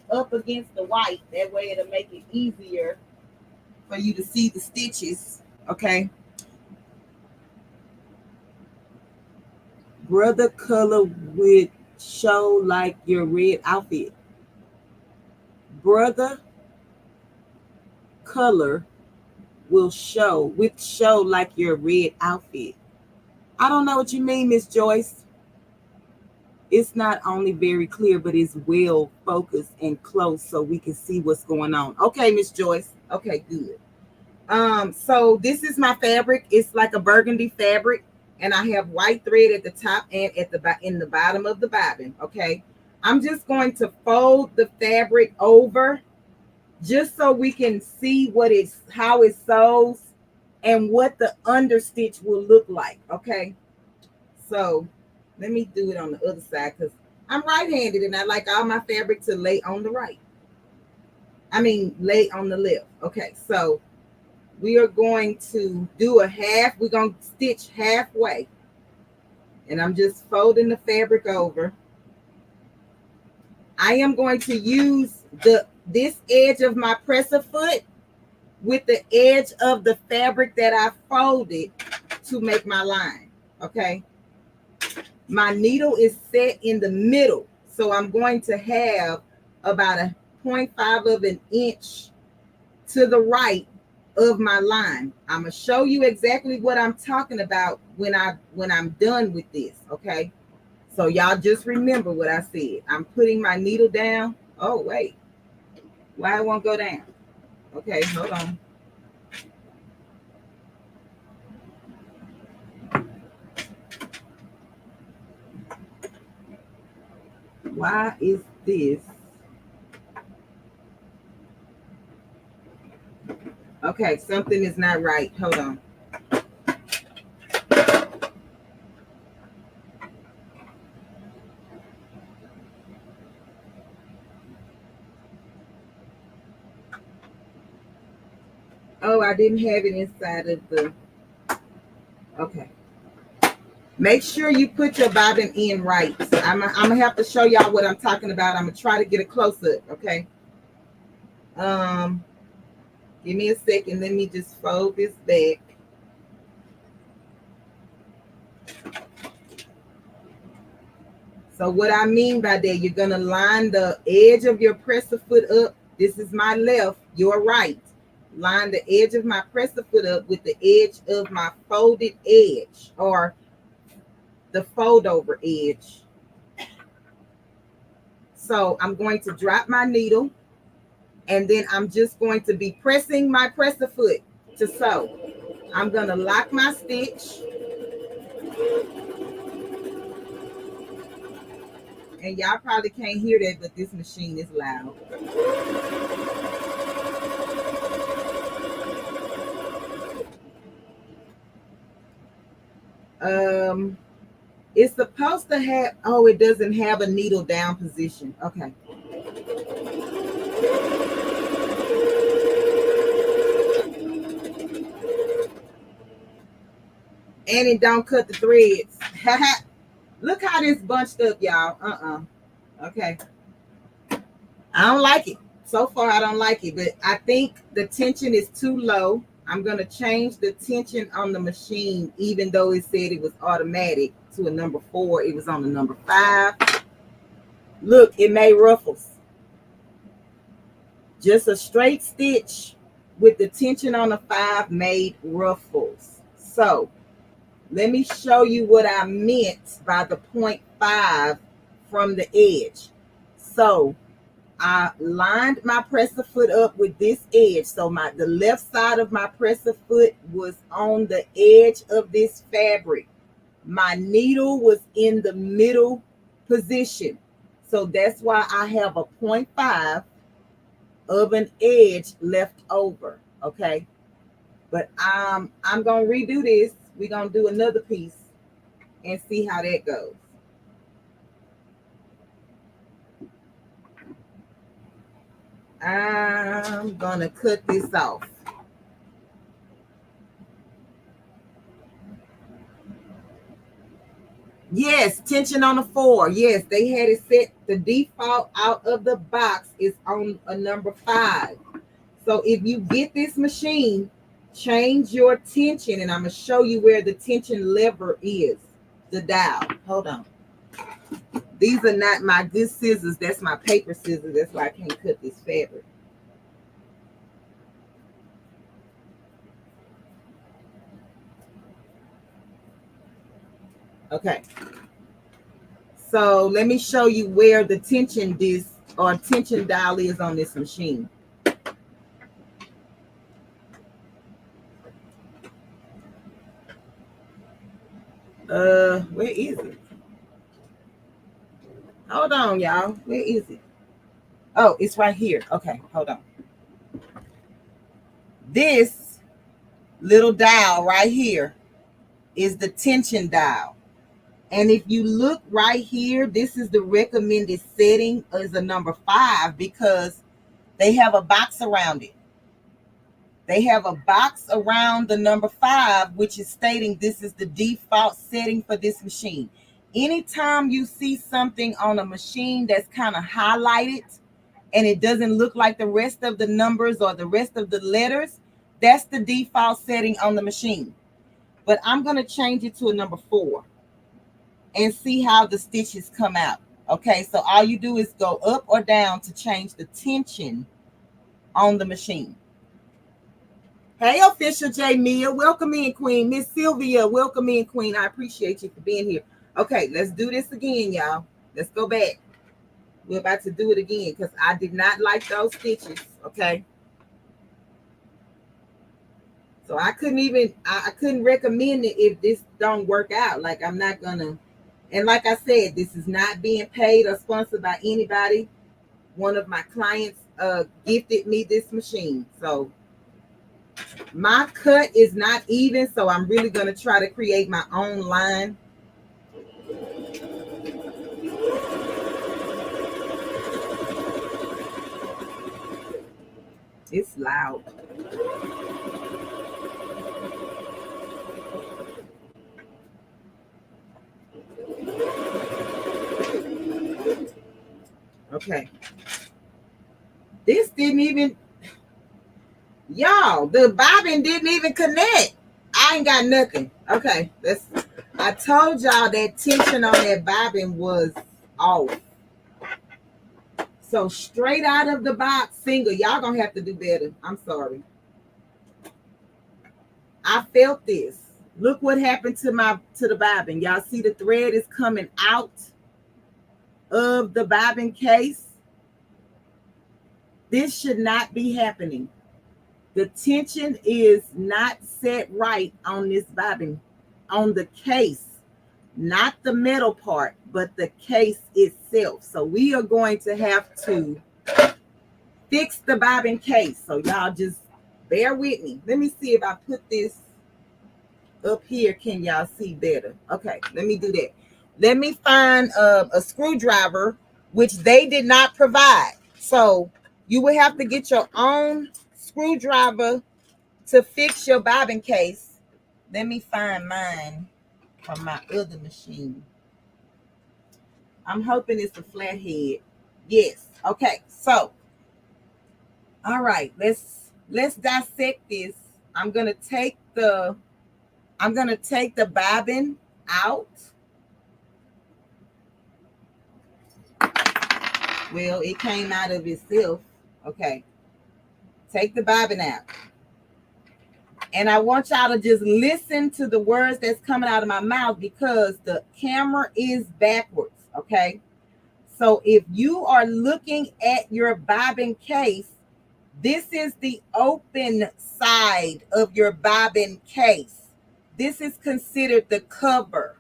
up against the white. That way it'll make it easier for you to see the stitches. Okay. Brother color would show like your red outfit. Brother color will show like your red outfit. I don't know what you mean, Miss Joyce. It's not only very clear, but it's well focused and close so we can see what's going on. Okay, Miss Joyce. Okay, good. So this is my fabric. It's like a burgundy fabric, and I have white thread at the top and at the in the bottom of the bobbin. Okay, I'm just going to fold the fabric over just so we can see how it sews and what the understitch will look like. Okay, so let me do it on the other side because I'm right-handed and I like all my fabric to lay on the right. Lay on the left. Okay, so we are going to do a half. We're going to stitch halfway. And I'm just folding the fabric over. I am going to use this edge of my presser foot with the edge of the fabric that I folded to make my line. Okay. My needle is set in the middle. So I'm going to have about a 0.5 of an inch to the right of my line. I'm gonna show you exactly what I'm talking about when I'm done with this. Okay, so y'all just remember what I said. I'm putting my needle down. Oh wait, why it won't go down? Okay, hold on. Why is this? Okay, something is not right. Hold on. Oh, I didn't have it inside of the. Okay. Make sure you put your bobbin in right. I'm gonna have to show y'all what I'm talking about. I'm gonna try to get a close up. Okay. Give me a second. Let me just fold this back. So what I mean by that, you're gonna line the edge of your presser foot up. This is my left, your right. Line the edge of my presser foot up with the edge of my folded edge or the fold over edge. So I'm going to drop my needle and then I'm just going to be pressing my presser foot to sew. I'm gonna lock my stitch. And y'all probably can't hear that, but this machine is loud. It's supposed to have, oh, it doesn't have a needle down position. Okay. And it don't cut the threads. Look how this bunched up, y'all. Okay. I don't like it. So far, I don't like it, but I think the tension is too low. I'm going to change the tension on the machine, even though it said it was automatic, to a number 4. It was on the number 5. Look, it made ruffles. Just a straight stitch with the tension on the 5 made ruffles. So let me show you what I meant by the 0.5 from the edge. So I lined my presser foot up with this edge. So the left side of my presser foot was on the edge of this fabric. My needle was in the middle position. So that's why I have a 0.5 of an edge left over. Okay. But I'm going to redo this. We're going to do another piece and see how that goes. I'm going to cut this off. Yes, tension on a 4. Yes, they had it set. The default out of the box is on a number 5. So if you get this machine, change your tension, and I'm going to show you where the tension lever is, the dial. Hold on. These are not my good scissors. That's my paper scissors. That's why I can't cut this fabric. Okay. So let me show you where the tension disc or tension dial is on this machine. Where is it? Hold on, y'all. Where is it? Oh, it's right here. Okay, hold on. This little dial right here is the tension dial. And if you look right here, this is the recommended setting as a number 5 because they have a box around it. They have a box around the number 5, which is stating this is the default setting for this machine. Anytime you see something on a machine that's kind of highlighted and it doesn't look like the rest of the numbers or the rest of the letters, that's the default setting on the machine. But I'm going to change it to a number 4 and see how the stitches come out. Okay, so all you do is go up or down to change the tension on the machine. Hey, Official J. Mia, welcome in, Queen. Miss Sylvia, welcome in, Queen. I appreciate you for being here. Okay, let's do this again, y'all. Let's go back. We're about to do it again because I did not like those stitches, okay? So I couldn't recommend it if this don't work out. Like, I'm not gonna, and like I said, this is not being paid or sponsored by anybody. One of my clients gifted me this machine. So my cut is not even, so I'm really going to try to create my own line. It's loud. Okay. This didn't even, y'all, the bobbin didn't even connect. I ain't got nothing. Okay, I told y'all that tension on that bobbin was off. So straight out of the box, Singer, y'all gonna have to do better. I'm sorry. I felt this. Look what happened to the bobbin. Y'all see the thread is coming out of the bobbin case. This should not be happening. The tension is not set right on this bobbin, on the case, not the metal part, but the case itself. So we are going to have to fix the bobbin case. So y'all just bear with me. Let me see if I put this up here. Can y'all see better? Okay, let me do that. Let me find a screwdriver, which they did not provide. So you will have to get your own screwdriver to fix your bobbin case. Let me find mine from my other machine. I'm hoping it's a flathead. Yes. Okay. So, all right. Let's dissect this. I'm gonna take the bobbin out. Well, it came out of itself. Okay. Take the bobbin out. And I want y'all to just listen to the words that's coming out of my mouth because the camera is backwards, okay? So if you are looking at your bobbin case, this is the open side of your bobbin case. This is considered the cover.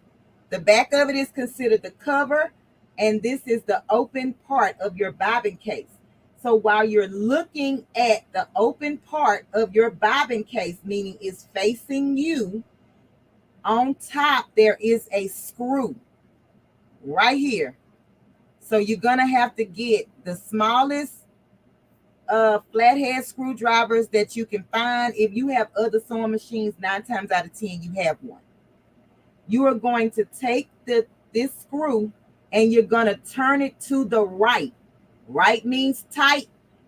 The back of it is considered the cover, and this is the open part of your bobbin case. So while you're looking at the open part of your bobbin case, meaning it's facing you, on top there is a screw right here. So you're going to have to get the smallest flathead screwdrivers that you can find. If you have other sewing machines, 9 times out of 10, you have one. You are going to take this screw and you're going to turn it to the right. Right means tight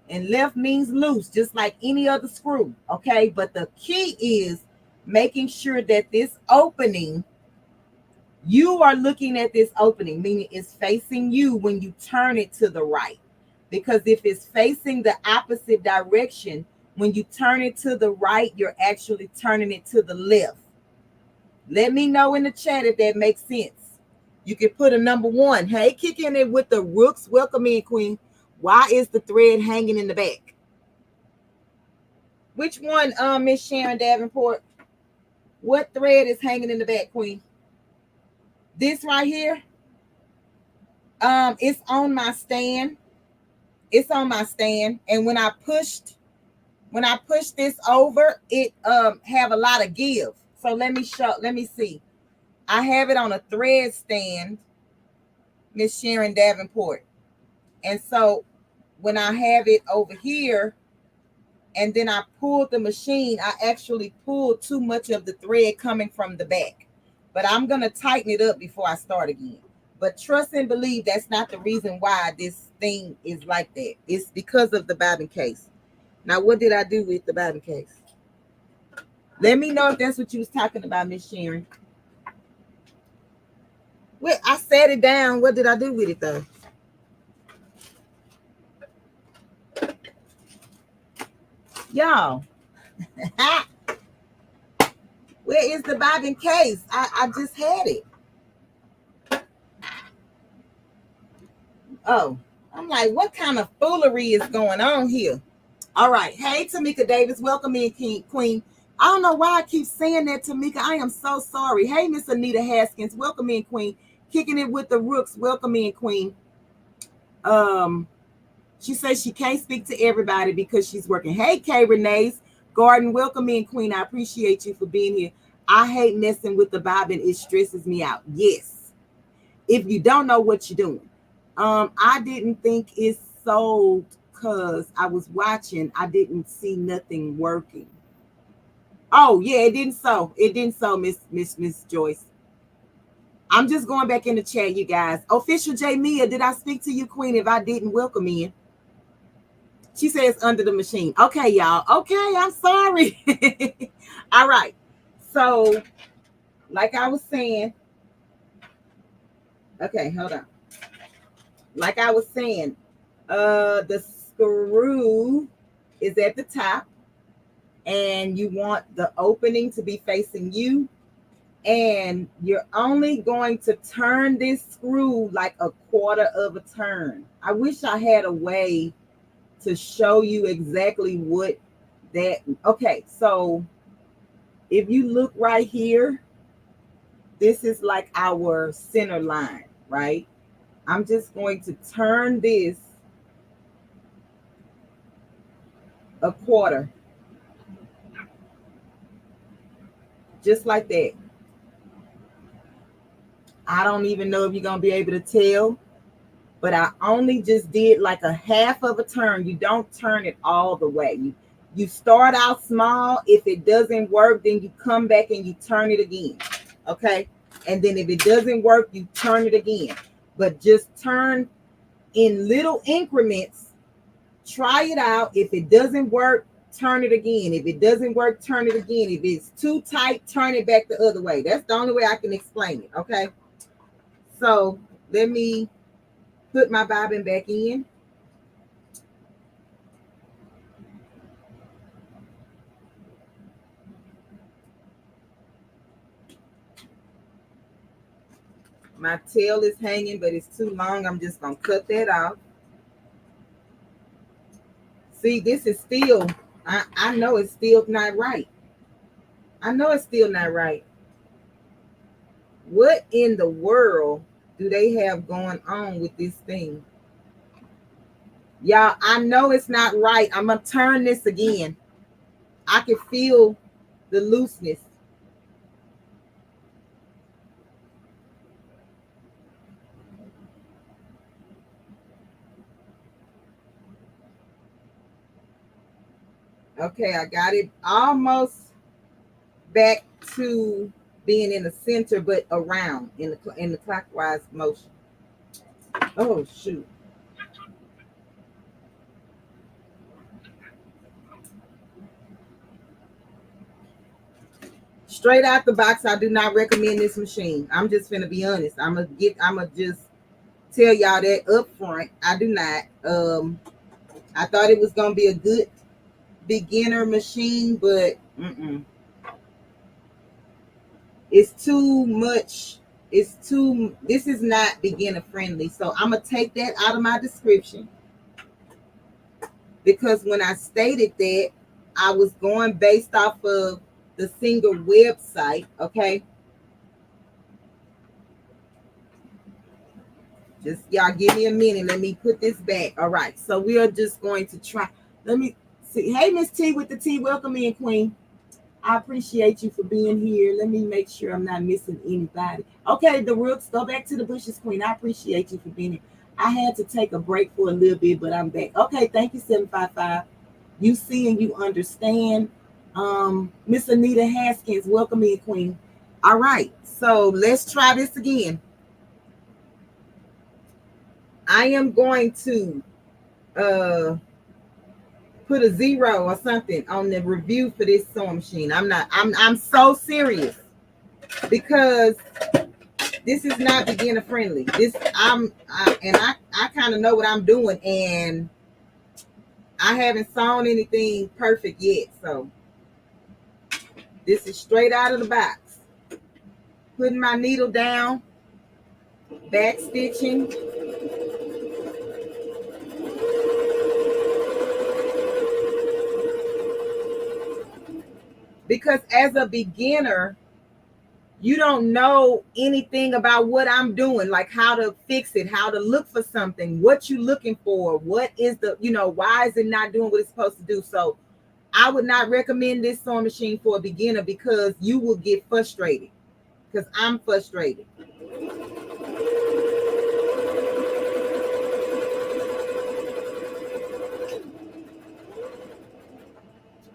and left means loose, just like any other screw, okay? But the key is making sure that this opening, you are looking at this opening, meaning it's facing you when you turn it to the right. Because if it's facing the opposite direction, when you turn it to the right, you're actually turning it to the left. Let me know in the chat if that makes sense. You can put a number 1. Hey, kick in it with the rooks. Welcome in, Queen. Why is the thread hanging in the back? Which one, Miss Sharon Davenport? What thread is hanging in the back, Queen? This right here. It's on my stand. It's on my stand. And when I push this over, it have a lot of give. So let me see. I have it on a thread stand, Miss Sharon Davenport. And so when I have it over here, and then I pulled the machine, I actually pulled too much of the thread coming from the back. But I'm going to tighten it up before I start again. But trust and believe that's not the reason why this thing is like that. It's because of the bobbin case. Now, what did I do with the bobbin case? Let me know if that's what you was talking about, Miss Sharon. Well, I set it down. What did I do with it, though? Y'all. Where is the bobbin case? I just had it. Oh, I'm like, what kind of foolery is going on here? All right. Hey, Tamika Davis. Welcome in, Queen. I don't know why I keep saying that, Tamika. I am so sorry. Hey, Miss Anita Haskins. Welcome in, Queen. Kicking it with the rooks. Welcome in, Queen. She says she can't speak to everybody because she's working. Hey, Kay Renee's Garden. Welcome in, Queen. I appreciate you for being here. I hate messing with the bobbin. It stresses me out. Yes. If you don't know what you're doing. I didn't think it sold because I was watching. I didn't see nothing working. Oh, yeah, it didn't sew. It didn't sew, Miss Joyce. I'm just going back in the chat, you guys. Official J Mia, did I speak to you, Queen? If I didn't, welcome in. She says under the machine. Okay, y'all. Okay, I'm sorry. All right. So, like I was saying. Okay, hold on. Like I was saying, the screw is at the top. And you want the opening to be facing you. And you're only going to turn this screw like a quarter of a turn. I wish I had a way to show you exactly what that. Okay, so if you look right here, this is like our center line, right? I'm just going to turn this a quarter. Just like that. I don't even know if you're going to be able to tell, but I only just did like a half of a turn. You don't turn it all the way. You start out small. If it doesn't work, then you come back and you turn it again. Okay. And then if it doesn't work, you turn it again. But just turn in little increments. Try it out. If it doesn't work, turn it again. If it doesn't work, turn it again. If it's too tight, turn it back the other way. That's the only way I can explain it. Okay. So let me put my bobbin back in. My tail is hanging, but it's too long. I'm just going to cut that off. See, this is still, I know it's still not right. I know it's still not right. What in the world do they have going on with this thing? Y'all, I know it's not right. I'm going to turn this again. I can feel the looseness. Okay, I got it almost back to being in the center, but around in the clockwise motion. Oh shoot. Straight out the box, I do not recommend this machine. I'm just gonna be honest. I'ma just tell y'all that up front. I do not. I thought it was gonna be a good beginner machine, but it's too much. This is not beginner friendly. So I'm gonna take that out of my description, because when I stated that, I was going based off of the Singer website. Okay. Just y'all give me a minute. Let me put this back. All right. So we are just going to try. Let me see. Hey, Miss T with the T. Welcome in, Queen. I appreciate you for being here. Let me make sure I'm not missing anybody. Okay, the Rooks, go back to the bushes, Queen. I appreciate you for being here. I had to take a break for a little bit, but I'm back. Okay, thank you, 755. You see and you understand. Miss Anita Haskins, welcome in, Queen. All right, so let's try this again. I am going to put a 0 or something on the review for this sewing machine. I'm so serious, because this is not beginner friendly. I kind of know what I'm doing, and I haven't sewn anything perfect yet. So this is straight out of the box. Putting my needle down, back stitching. Because as a beginner, you don't know anything about what I'm doing, like how to fix it, how to look for something, what you're looking for, what is the, why is it not doing what it's supposed to do? So I would not recommend this sewing machine for a beginner, because you will get frustrated, because I'm frustrated.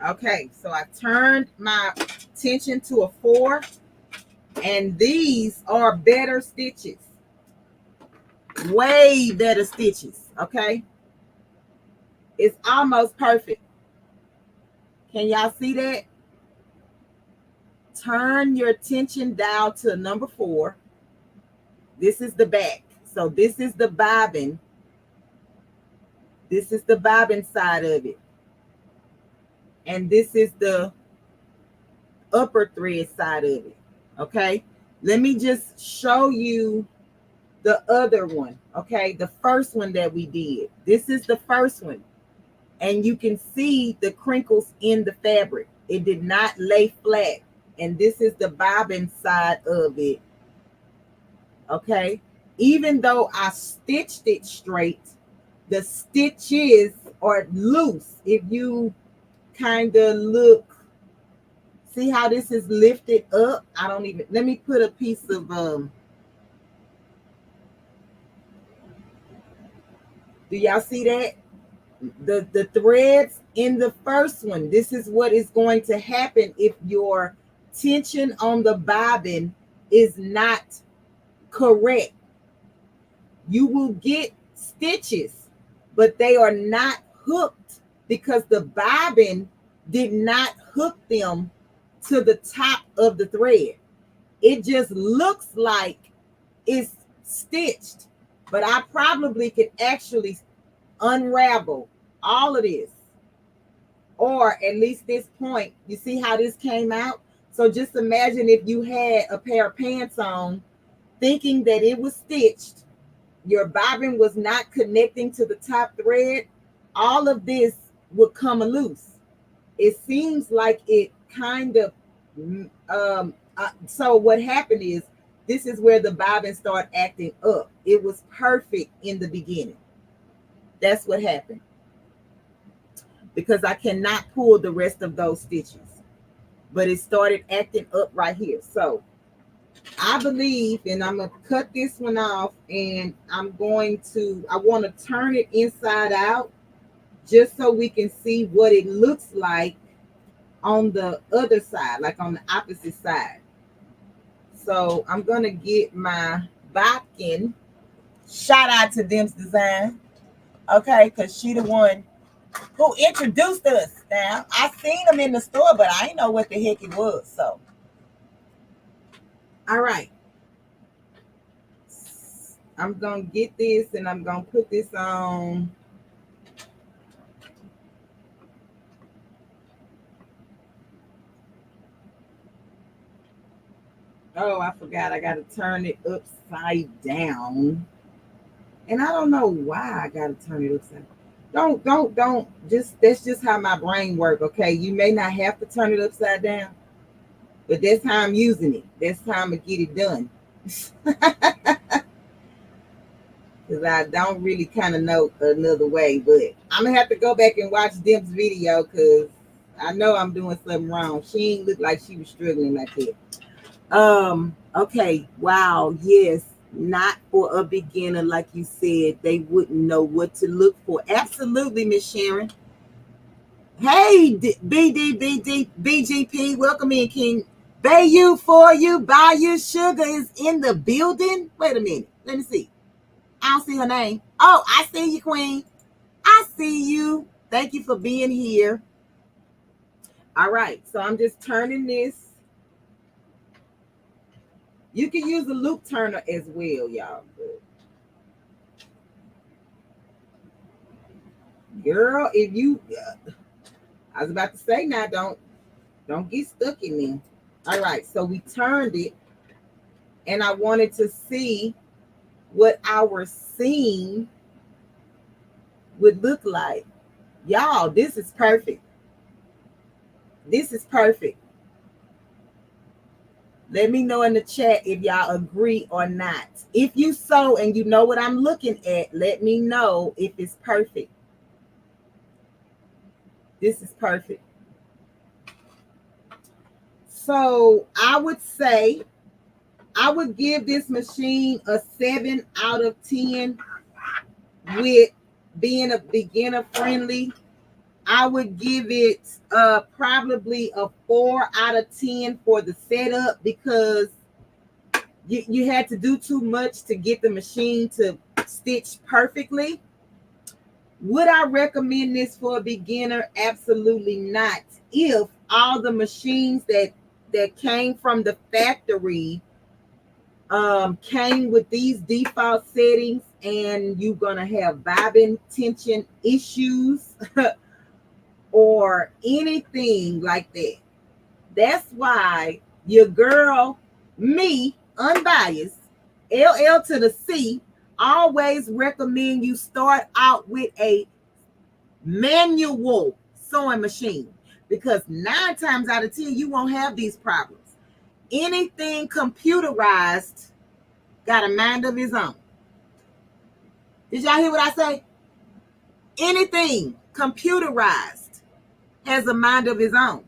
Okay, so I turned my tension to a 4, and these are better stitches, way better stitches. Okay, it's almost perfect. Can y'all see that? Turn your tension down to number 4. This is the back. So this is the bobbin. This is the bobbin side of it. And this is the upper thread side of it. Okay. Let me just show you the other one. Okay. The first one that we did. This is the first one. And you can see the crinkles in the fabric. It did not lay flat. And this is the bobbin side of it. Okay. Even though I stitched it straight, the stitches are loose. If you kind of look, see how this is lifted up? Let me put a piece of, do y'all see that? The threads in the first one, this is what is going to happen if your tension on the bobbin is not correct. You will get stitches, but they are not hooked, because the bobbin did not hook them to the top of the thread. It just looks like it's stitched, but I probably could actually unravel all of this, or at least this point. You see how this came out? So just imagine if you had a pair of pants on, thinking that it was stitched, your bobbin was not connecting to the top thread, all of this would come loose. It seems like it kind of, so what happened is, this is where the bobbin started acting up. It was perfect in the beginning. That's what happened, because I cannot pull the rest of those stitches, but it started acting up right here. So I believe, and I'm going to cut this one off, and I want to turn it inside out, just so we can see what it looks like on the other side, like on the opposite side. So I'm gonna get my bobbin. Shout out to Dim's Design, okay, because she the one who introduced us. Now I seen them in the store, but I didn't know what the heck it was. So, all right, I'm gonna get this and I'm gonna put this on. Oh, I forgot. I gotta turn it upside down, and I don't know why I gotta turn it upside. Don't. Just that's just how my brain work. Okay, you may not have to turn it upside down, but that's how I'm using it. That's how I'm gonna get it done. Because I don't really kind of know another way, but I'm gonna have to go back and watch Dim's video because I know I'm doing something wrong. She ain't look like she was struggling like that. Okay, wow, yes, not for a beginner, like you said, they wouldn't know what to look for. Absolutely, Miss Sharon. Hey, BGP, welcome in, King. Bay you for you, buy you sugar is in the building. Wait a minute, let me see. I don't see her name. Oh, I see you, Queen. I see you. Thank you for being here. All right, so I'm just turning this. You can use a loop turner as well, y'all. Girl, if you, I was about to say now, don't get stuck in there. All right, so we turned it, and I wanted to see what our seam would look like. Y'all, this is perfect. This is perfect. Let me know in the chat if y'all agree or not. If you sew and you know what I'm looking at, let me know if it's perfect. This is perfect. So I would say I would give this machine a 7 out of 10 with being a beginner friendly. I would give it probably a 4 out of 10 for the setup because you had to do too much to get the machine to stitch perfectly. Would I recommend this for a beginner? Absolutely not. If all the machines that came from the factory came with these default settings and you're gonna have bobbin tension issues or anything like that. That's why your girl, me, unbiased, LL to the C, always recommend you start out with a manual sewing machine because 9 times out of 10 you won't have these problems. Anything computerized got a mind of his own. Did y'all hear what I say? Anything computerized has a mind of his own.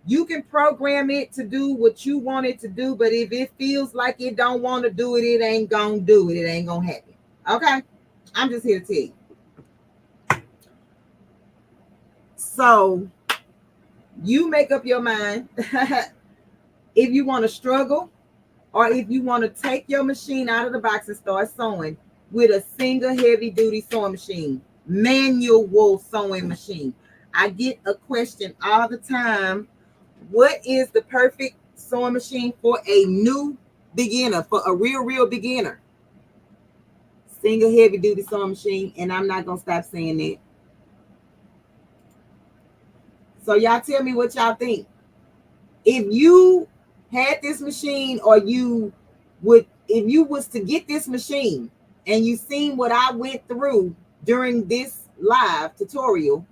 You can program it to do what you want it to do, but if it feels like it don't want to do it, it ain't gonna do it. It ain't gonna happen. Okay? I'm just here to tell you. So you make up your mind if you want to struggle or if you want to take your machine out of the box and start sewing with a Singer heavy duty sewing machine, manual sewing machine. I get a question all the time. What is the perfect sewing machine for a new beginner, for a real beginner? Singer heavy duty sewing machine, and I'm not gonna stop saying that. So y'all tell me what y'all think. If you had this machine, or if you was to get this machine and you seen what I went through during this live tutorial,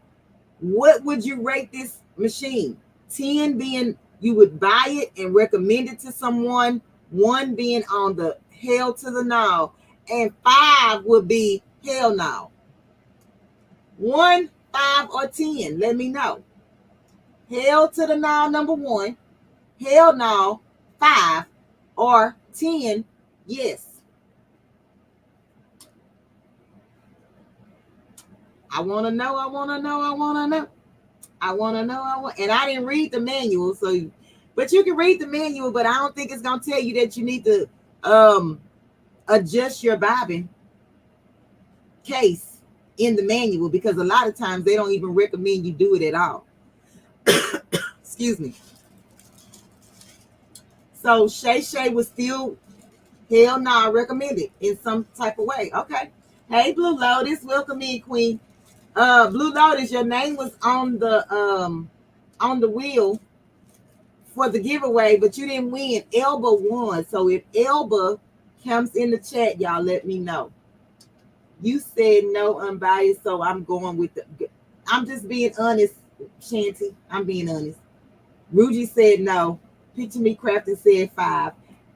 what would you rate this machine? 10 being you would buy it and recommend it to someone, 1 being on the hell to the no, and 5 would be hell no. 1, 5, or 10, let me know. Hell to the no, number 1, hell no, 5, or 10, yes. I want to know, and I didn't read the manual, so But you can read the manual, but I don't think it's gonna tell you that you need to um adjust your bobbin case in the manual, because a lot of times they don't even recommend you do it at all. Excuse me. So Shay was still, hell no, I recommend it in some type of way. Okay. Hey, Blue Lotus, welcome in, Queen. Blue Lotus, your name was on the wheel for the giveaway, but you didn't win. Elba won. So if Elba comes in the chat, y'all let me know. You said no unbiased, so I'm going with the. I'm just being honest, Shanty. I'm being honest. Ruji said no. Picture Me Crafting said 5.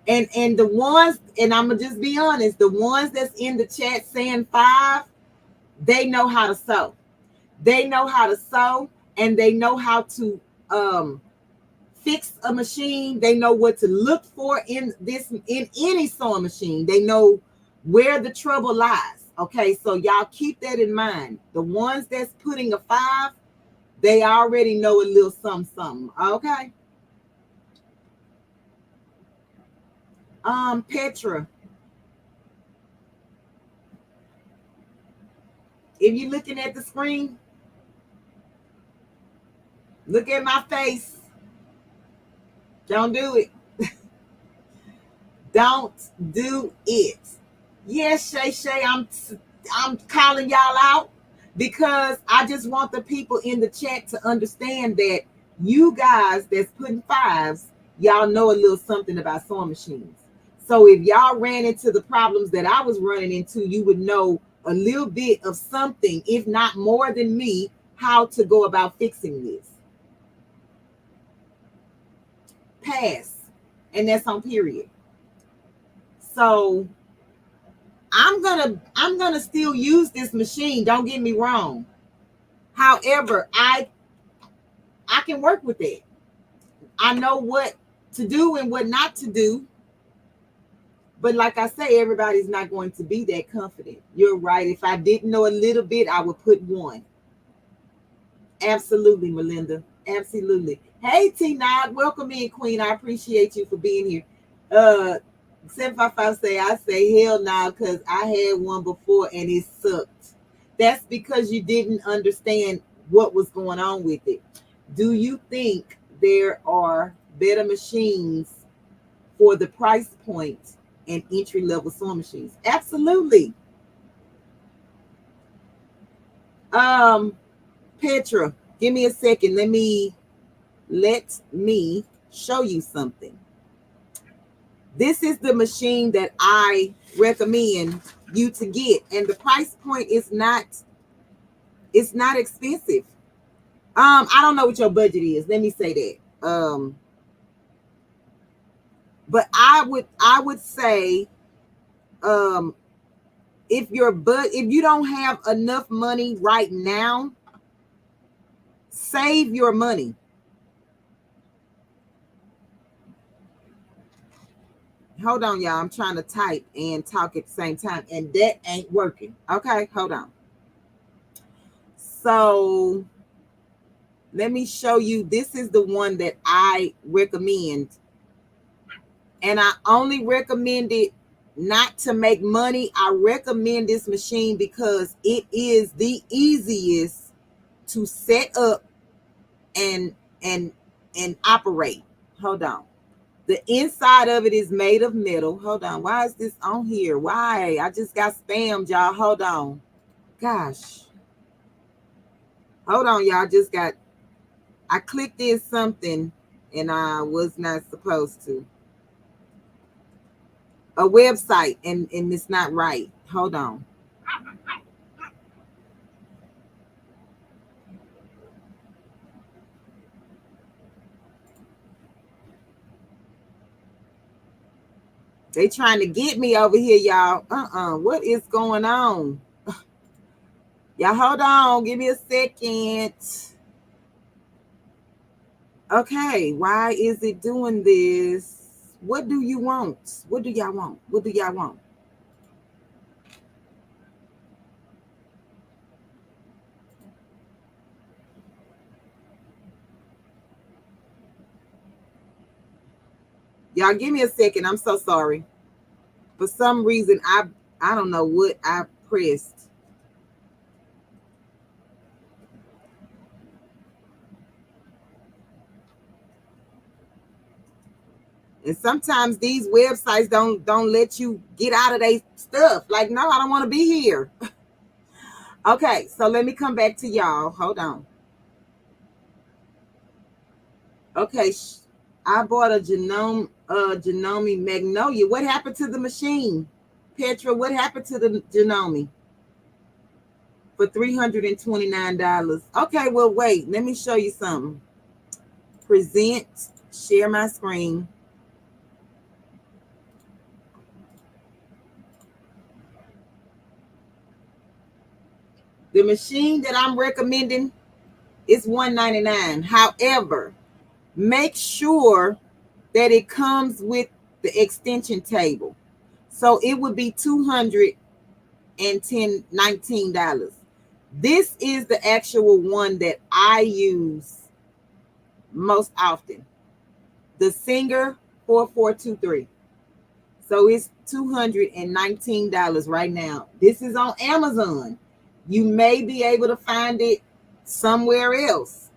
And the ones, and I'm gonna just be honest, the ones that's in the chat saying 5, they know how to sew. They know how to sew, and they know how to fix a machine. They know what to look for in any sewing machine. They know where the trouble lies. Okay, so y'all keep that in mind. The ones that's putting a 5, they already know a little something. Okay. Petra, if you're looking at the screen, look at my face. Don't do it. Don't do it. Yes, Shay, I'm calling y'all out because I just want the people in the chat to understand that you guys that's putting 5s, y'all know a little something about sewing machines. So if y'all ran into the problems that I was running into, you would know a little bit of something, if not more than me, how to go about fixing this. Pass. And that's on period. So I'm gonna still use this machine. Don't get me wrong. However, I can work with it. I know what to do and what not to do. But like I say, everybody's not going to be that confident. You're right. If I didn't know a little bit, I would put 1. Absolutely, Melinda. Absolutely. Hey, T9, welcome in, Queen. I appreciate you for being here. 755 I say hell no, because I had one before and it sucked. That's because you didn't understand what was going on with it. Do you think there are better machines for the price point and entry level sewing machines? Absolutely. Petra, give me a second. Let me show you something. This is the machine that I recommend you to get, and the price point is not expensive. I don't know what your budget is. Let me say that. But I would say, if you don't have enough money right now, save your money. Hold on, y'all. I'm trying to type and talk at the same time, and that ain't working. Okay, hold on. So let me show you. This is the one that I recommend. And I only recommend it not to make money. I recommend this machine because it is the easiest to set up and operate. Hold on. The inside of it is made of metal. Hold on. Why is this on here? Why? I just got spammed, y'all. Hold on. Gosh. Hold on, y'all. I clicked in something and I was not supposed to. A website and it's not right. Hold on. They trying to get me over here, y'all. What is going on? Y'all hold on. Give me a second. Okay, why is it doing this? What do you want? What do y'all want? What do y'all want? Y'all give me a second. I'm so sorry. For some reason, I don't know what I pressed. And sometimes these websites don't let you get out of their stuff. Like, no, I don't want to be here. Okay, so let me come back to y'all. Hold on. Okay, I bought a Genome Magnolia. What happened to the machine? Petra, what happened to the Genome? For $329. Okay, well, wait. Let me show you something. Present, share my screen. The machine that I'm recommending is $199. However, make sure that it comes with the extension table. So it would be $219. This is the actual one that I use most often. The Singer 4423. So it's $219 right now. This is on Amazon. You may be able to find it somewhere else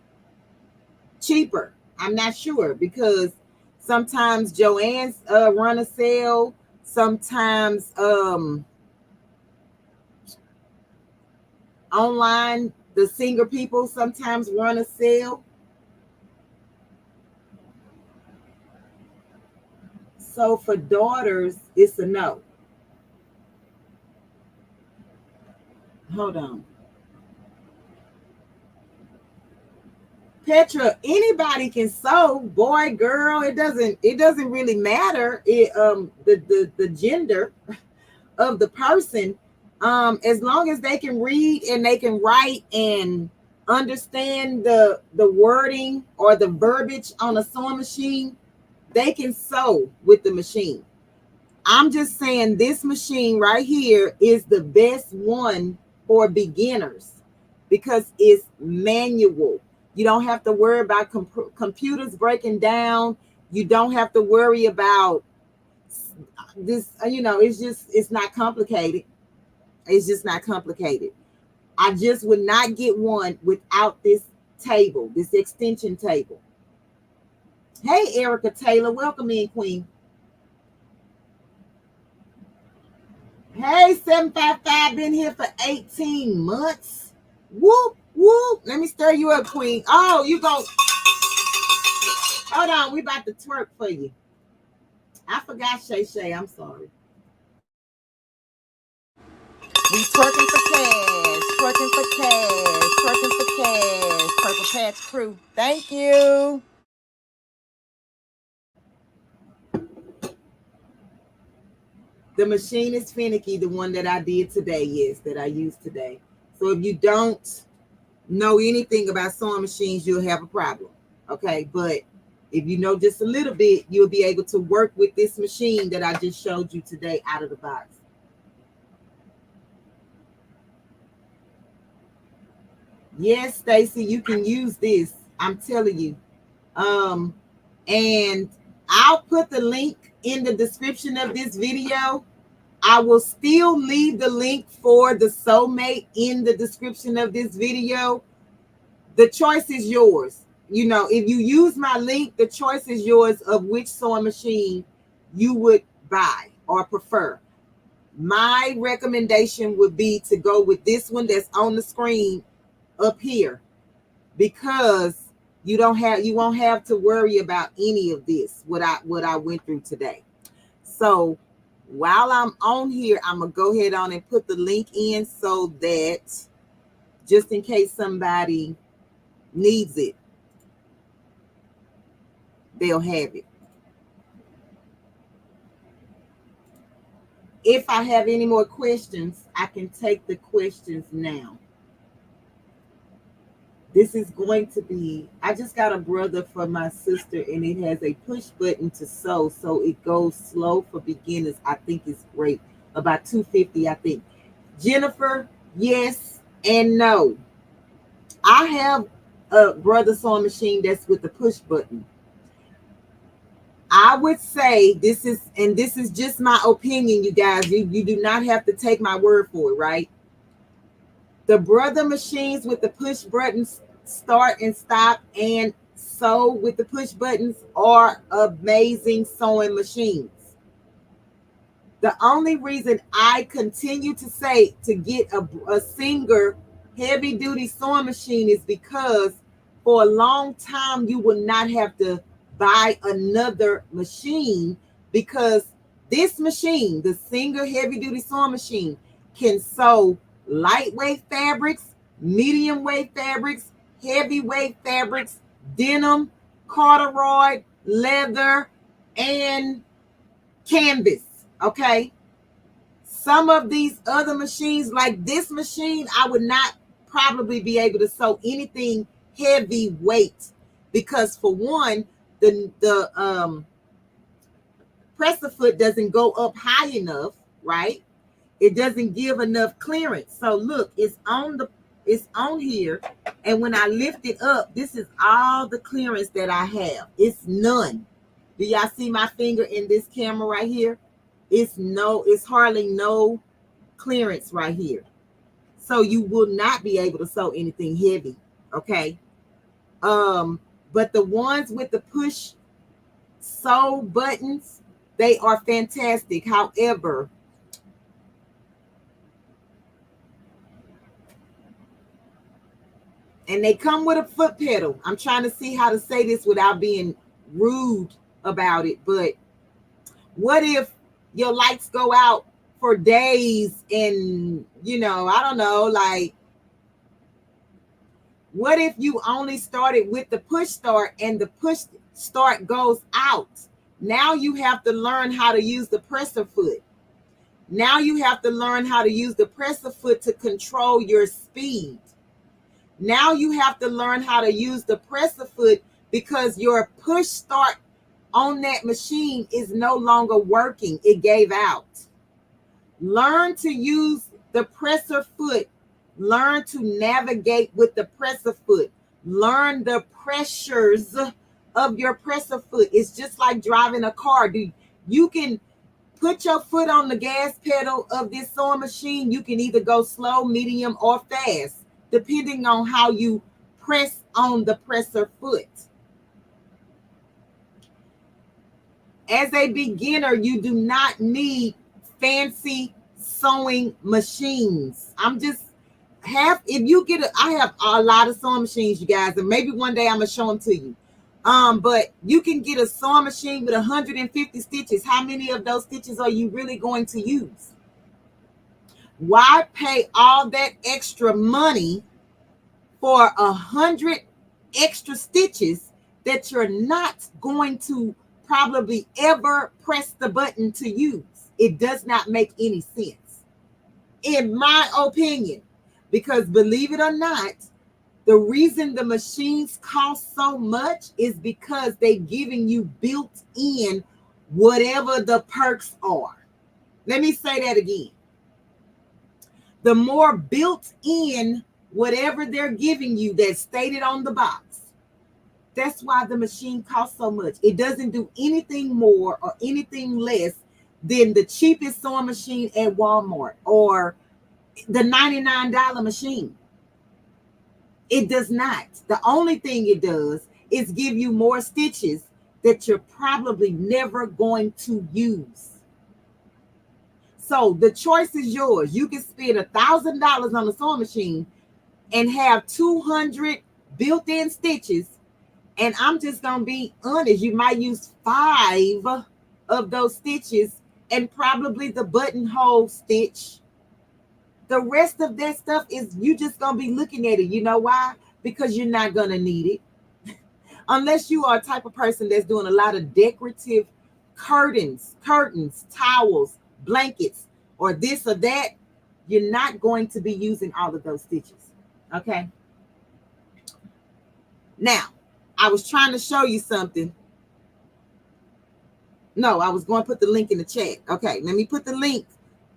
cheaper. I'm not sure, because sometimes Joann's run a sale. Sometimes online, the Singer people sometimes run a sale. So for daughters, it's a no. Hold on. Petra, anybody can sew, boy, girl. It doesn't really matter. The gender of the person, as long as they can read and they can write and understand the wording or the verbiage on a sewing machine, they can sew with the machine. I'm just saying this machine right here is the best one for beginners because it's manual. You don't have to worry about computers breaking down. You don't have to worry about this. It's not complicated. It's just not complicated. I just would not get one without this table, this extension table. Hey, Erica Taylor, welcome in, Queen. Hey, 755, been here for 18 months. Whoop, whoop. Let me stir you up, Queen. Oh, you go. Hold on, we about to twerk for you. I forgot Shay Shay. I'm sorry. We twerking for cash, twerking for cash, twerking for cash. Purple Patch Crew. Thank you. The machine is finicky, the one that I did today, yes, that I used today. So if you don't know anything about sewing machines, you'll have a problem. Okay, but if you know just a little bit, you'll be able to work with this machine that I just showed you today out of the box. Yes, Stacy, you can use this. I'm telling you. And I'll put the link in the description of this video. I will still leave the link for the SewMate in the description of this video. The choice is yours. If you use my link, the choice is yours of which sewing machine you would buy or prefer. My recommendation would be to go with this one that's on the screen up here, because you won't have to worry about any of this, what I went through today. So while I'm on here, I'm gonna go ahead on and put the link in so that just in case somebody needs it, they'll have it. If I have any more questions, I can take the questions now. This is going to be, I just got a brother for my sister, and it has a push button to sew, so it goes slow for beginners. I think it's great. About $250, I think. Jennifer, yes and no. I have a brother sewing machine that's with the push button. I would say this is just my opinion, you guys. You do not have to take my word for it, right? The brother machines with the push buttons start and stop and sew with the push buttons are amazing sewing machines. The only reason I continue to say to get a Singer heavy duty sewing machine is because for a long time you will not have to buy another machine, because this machine, the Singer heavy duty sewing machine, can sew lightweight fabrics, medium weight fabrics, heavyweight fabrics, denim, corduroy, leather, and canvas. Okay. Some of these other machines, like this machine, I would not probably be able to sew anything heavyweight, because for one, the presser foot doesn't go up high enough, right? It doesn't give enough clearance. So look, it's on here, and when I lift it up, this is all the clearance that I have. It's none. Do y'all see my finger in this camera right here? It's hardly no clearance right here. So you will not be able to sew anything heavy, okay? But the ones with the push sew buttons, they are fantastic. However, and they come with a foot pedal. I'm trying to see how to say this without being rude about it, but what if your lights go out for days and, I don't know, like, what if you only started with the push start and the push start goes out? Now you have to learn how to use the presser foot. Now you have to learn how to use the presser foot to control your speed. Now you have to learn how to use the presser foot because your push start on that machine is no longer working. It gave out. Learn to use the presser foot. Learn to navigate with the presser foot. Learn the pressures of your presser foot. It's just like driving a car. You can put your foot on the gas pedal of this sewing machine. You can either go slow, medium, or fast, depending on how you press on the presser foot. As a beginner, you do not need fancy sewing machines. I have a lot of sewing machines, you guys, and maybe one day I'm gonna show them to you. But you can get a sewing machine with 150 stitches. How many of those stitches are you really going to use? Why pay all that extra money for 100 extra stitches that you're not going to probably ever press the button to use? It does not make any sense, in my opinion, because believe it or not, the reason the machines cost so much is because they're giving you built in whatever the perks are. Let me say that again. The more built in whatever they're giving you that's stated on the box, that's why the machine costs so much. It doesn't do anything more or anything less than the cheapest sewing machine at Walmart or the $99 machine. It does not. The only thing it does is give you more stitches that you're probably never going to use. So the choice is yours. You can spend $1,000 on a sewing machine and have 200 built-in stitches. And I'm just going to be honest, you might use 5 of those stitches and probably the buttonhole stitch. The rest of that stuff is you just going to be looking at it. You know why? Because you're not going to need it. Unless you are a type of person that's doing a lot of decorative curtains, towels, blankets, or this or that, you're not going to be using all of those stitches. Okay? Now, I was trying to show you something. No, I was going to put the link in the chat. Okay, let me put the link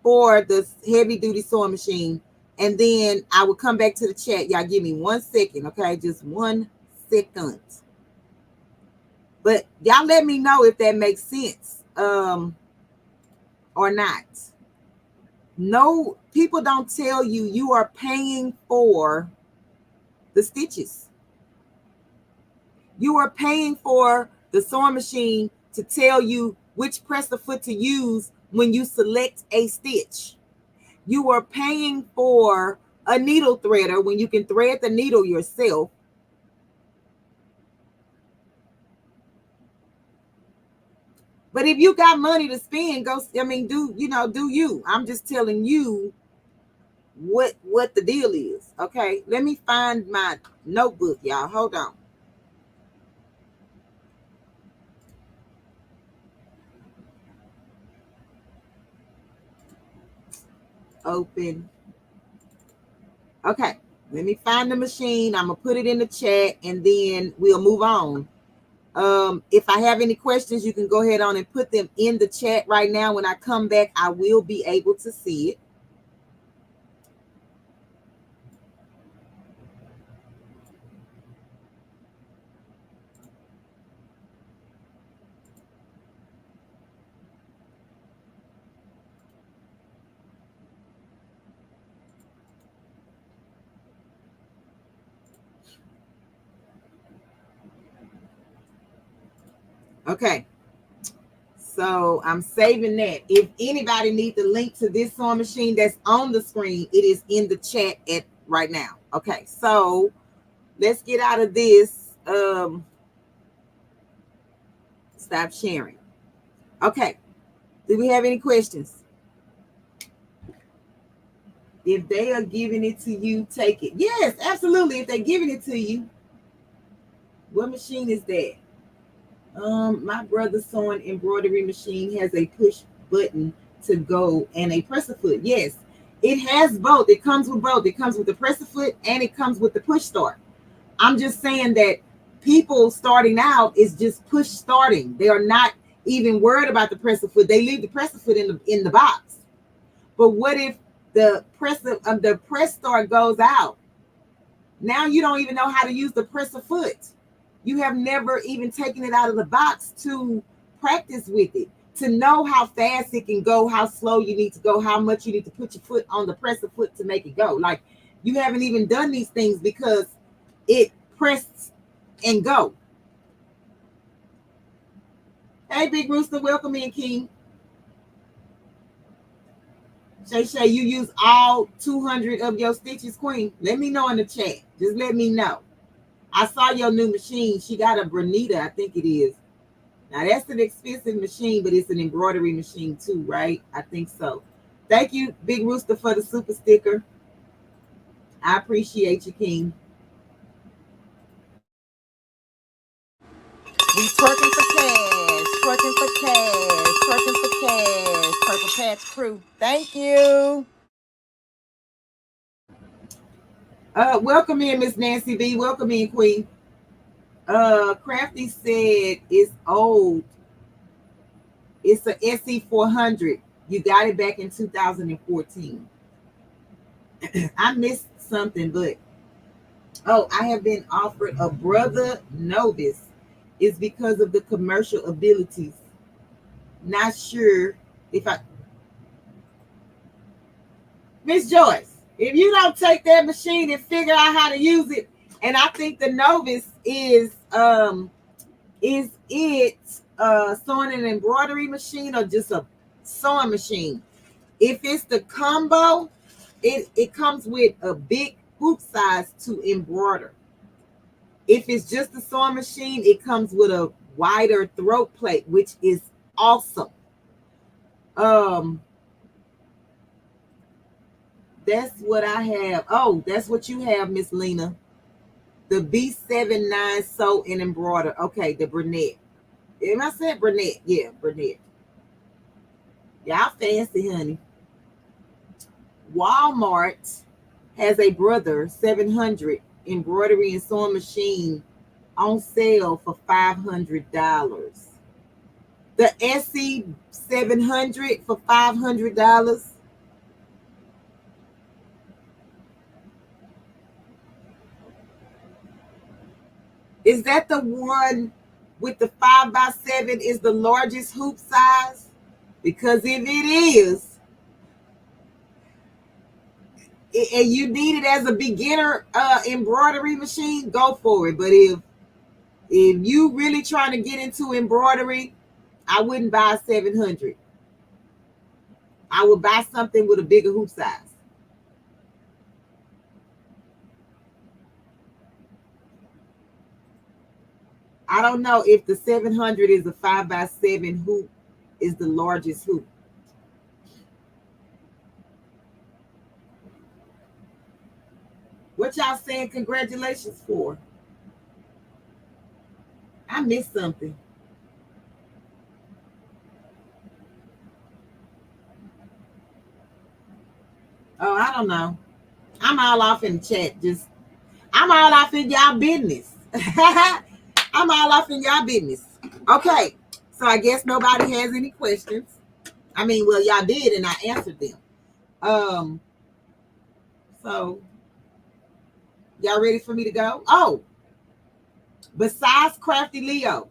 for the heavy duty sewing machine, and then I will come back to the chat. Y'all give me 1 second, okay? Just 1 second. But y'all let me know if that makes sense or not. No, people don't tell you you are paying for the stitches. You are paying for the sewing machine to tell you which presser foot to use when you select a stitch. You are paying for a needle threader when you can thread the needle yourself. But if you got money to spend, do you. I'm just telling you what the deal is. Okay, let me find my notebook, y'all. Hold on. Open. Okay, let me find the machine. I'm gonna put it in the chat and then we'll move on. If I have any questions, you can go ahead on and put them in the chat right now. When I come back, I will be able to see it. Okay, so I'm saving that. If anybody needs the link to this sewing machine that's on the screen, it is in the chat at right now. Okay, so let's get out of this. Stop sharing. Okay, do we have any questions? If they are giving it to you, take it. Yes, absolutely. If they're giving it to you, what machine is that? My brother's sewing embroidery machine has a push button to go and a presser foot. Yes, it has both. It comes with both. It comes with the presser foot and it comes with the push start. I'm just saying that people starting out is just push starting. They are not even worried about the presser foot. They leave the presser foot in the box. But what if the press start goes out? Now you don't even know how to use the presser foot. You have never even taken it out of the box to practice with it, to know how fast it can go, how slow you need to go, how much you need to put your foot on the presser foot to make it go. Like, you haven't even done these things because it pressed and go. Hey, Big Rooster, welcome in, King. Shay, you use all 200 of your stitches, Queen? Let me know in the chat. Just let me know. I saw your new machine. She got a Bernita, I think it is. Now, that's an expensive machine, but it's an embroidery machine too, right? I think so. Thank you, Big Rooster, for the super sticker. I appreciate you, King. We twerking for cash, twerking for cash, twerking for cash. Purple Patch Crew. Thank you. Welcome in, Miss Nancy B. Welcome in, Queen. Crafty said it's old. It's a SE 400. You got it back in 2014. I missed something, but I have been offered a brother novice. It's because of the commercial abilities. Not sure if I Miss Joyce, if you don't take that machine and figure out how to use it, and I think the novice is it sewing an embroidery machine or just a sewing machine? If it's the combo, it comes with a big hoop size to embroider. If it's just the sewing machine, it comes with a wider throat plate, which is awesome. That's what I have. Oh, that's what you have, Miss Lena. The B79 Sew and Embroider. Okay, the Burnett. Am I said Burnett? Yeah, Burnett. Y'all fancy, honey. Walmart has a brother 700 embroidery and sewing machine on sale for $500. The SE 700 for $500. Is that the one with the 5x7 is the largest hoop size? Because if it is, and you need it as a beginner embroidery machine, go for it. But if you really trying to get into embroidery, I wouldn't buy a 700. I would buy something with a bigger hoop size. I don't know if the 700 is a 5x7 hoop is the largest hoop. What y'all saying congratulations for? I missed something. Oh, I don't know. I'm all off in the chat. I'm all off in y'all business. I'm all off in y'all business. Okay. So I guess nobody has any questions. I mean, well, y'all did, and I answered them. So y'all ready for me to go? Oh, besides Crafty Leo,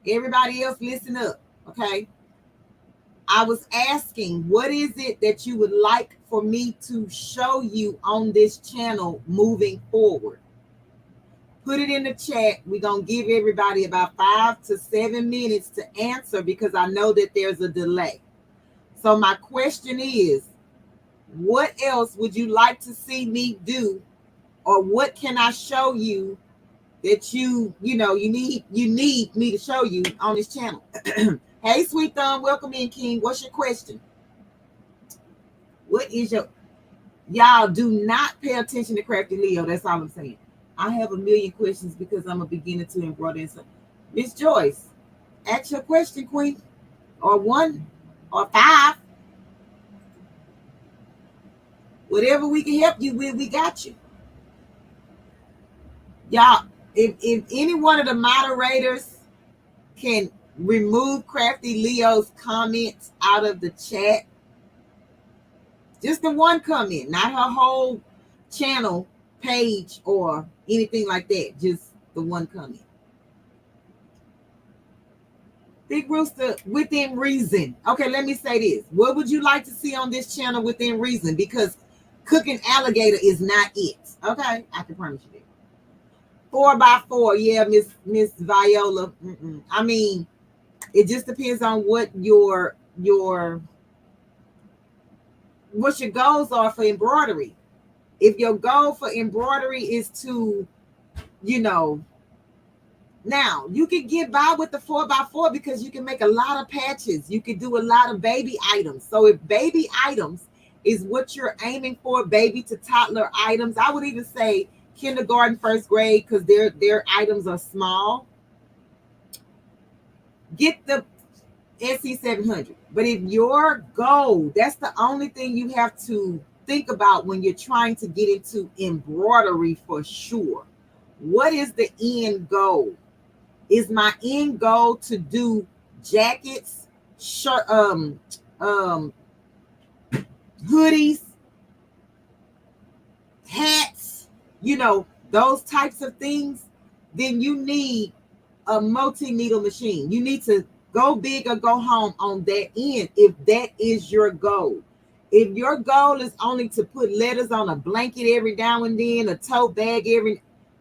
everybody else listen up, okay? I was asking, what is it that you would like for me to show you on this channel moving forward? Put it in the chat. We're going to give everybody about 5 to 7 minutes to answer because I know that there's a delay. So my question is, what else would you like to see me do, or what can I show you that you need me to show you on this channel? Hey, Sweet Thumb, welcome in, King. What's your question? What is your... Y'all do not pay attention to Crafty Leo. That's all I'm saying. I have a million questions because I'm a beginner to embroider. Miss Joyce, ask your question, Queen. Or 1 or 5. Whatever we can help you with, we got you. Y'all, if any one of the moderators can remove Crafty Leo's comments out of the chat, just the one comment, not her whole channel page or anything like that, just the one comment. Big Rooster, within reason. Okay, let me say this. What would you like to see on this channel within reason? Because cooking alligator is not it. Okay, I can promise you that. 4x4, yeah, Miss Viola. I mean, it just depends on what your goals are for embroidery. If your goal for embroidery is to, now you can get by with the 4x4 because you can make a lot of patches. You can do a lot of baby items. So if baby items is what you're aiming for, baby to toddler items, I would even say kindergarten, first grade, because their items are small. Get the SE700. But if your goal, that's the only thing you have to think about when you're trying to get into embroidery for sure. What is the end goal? Is my end goal to do jackets, shirt, hoodies, hats, those types of things? Then you need a multi-needle machine. You need to go big or go home on that end if that is your goal. If your goal is only to put letters on a blanket every now and then, a tote bag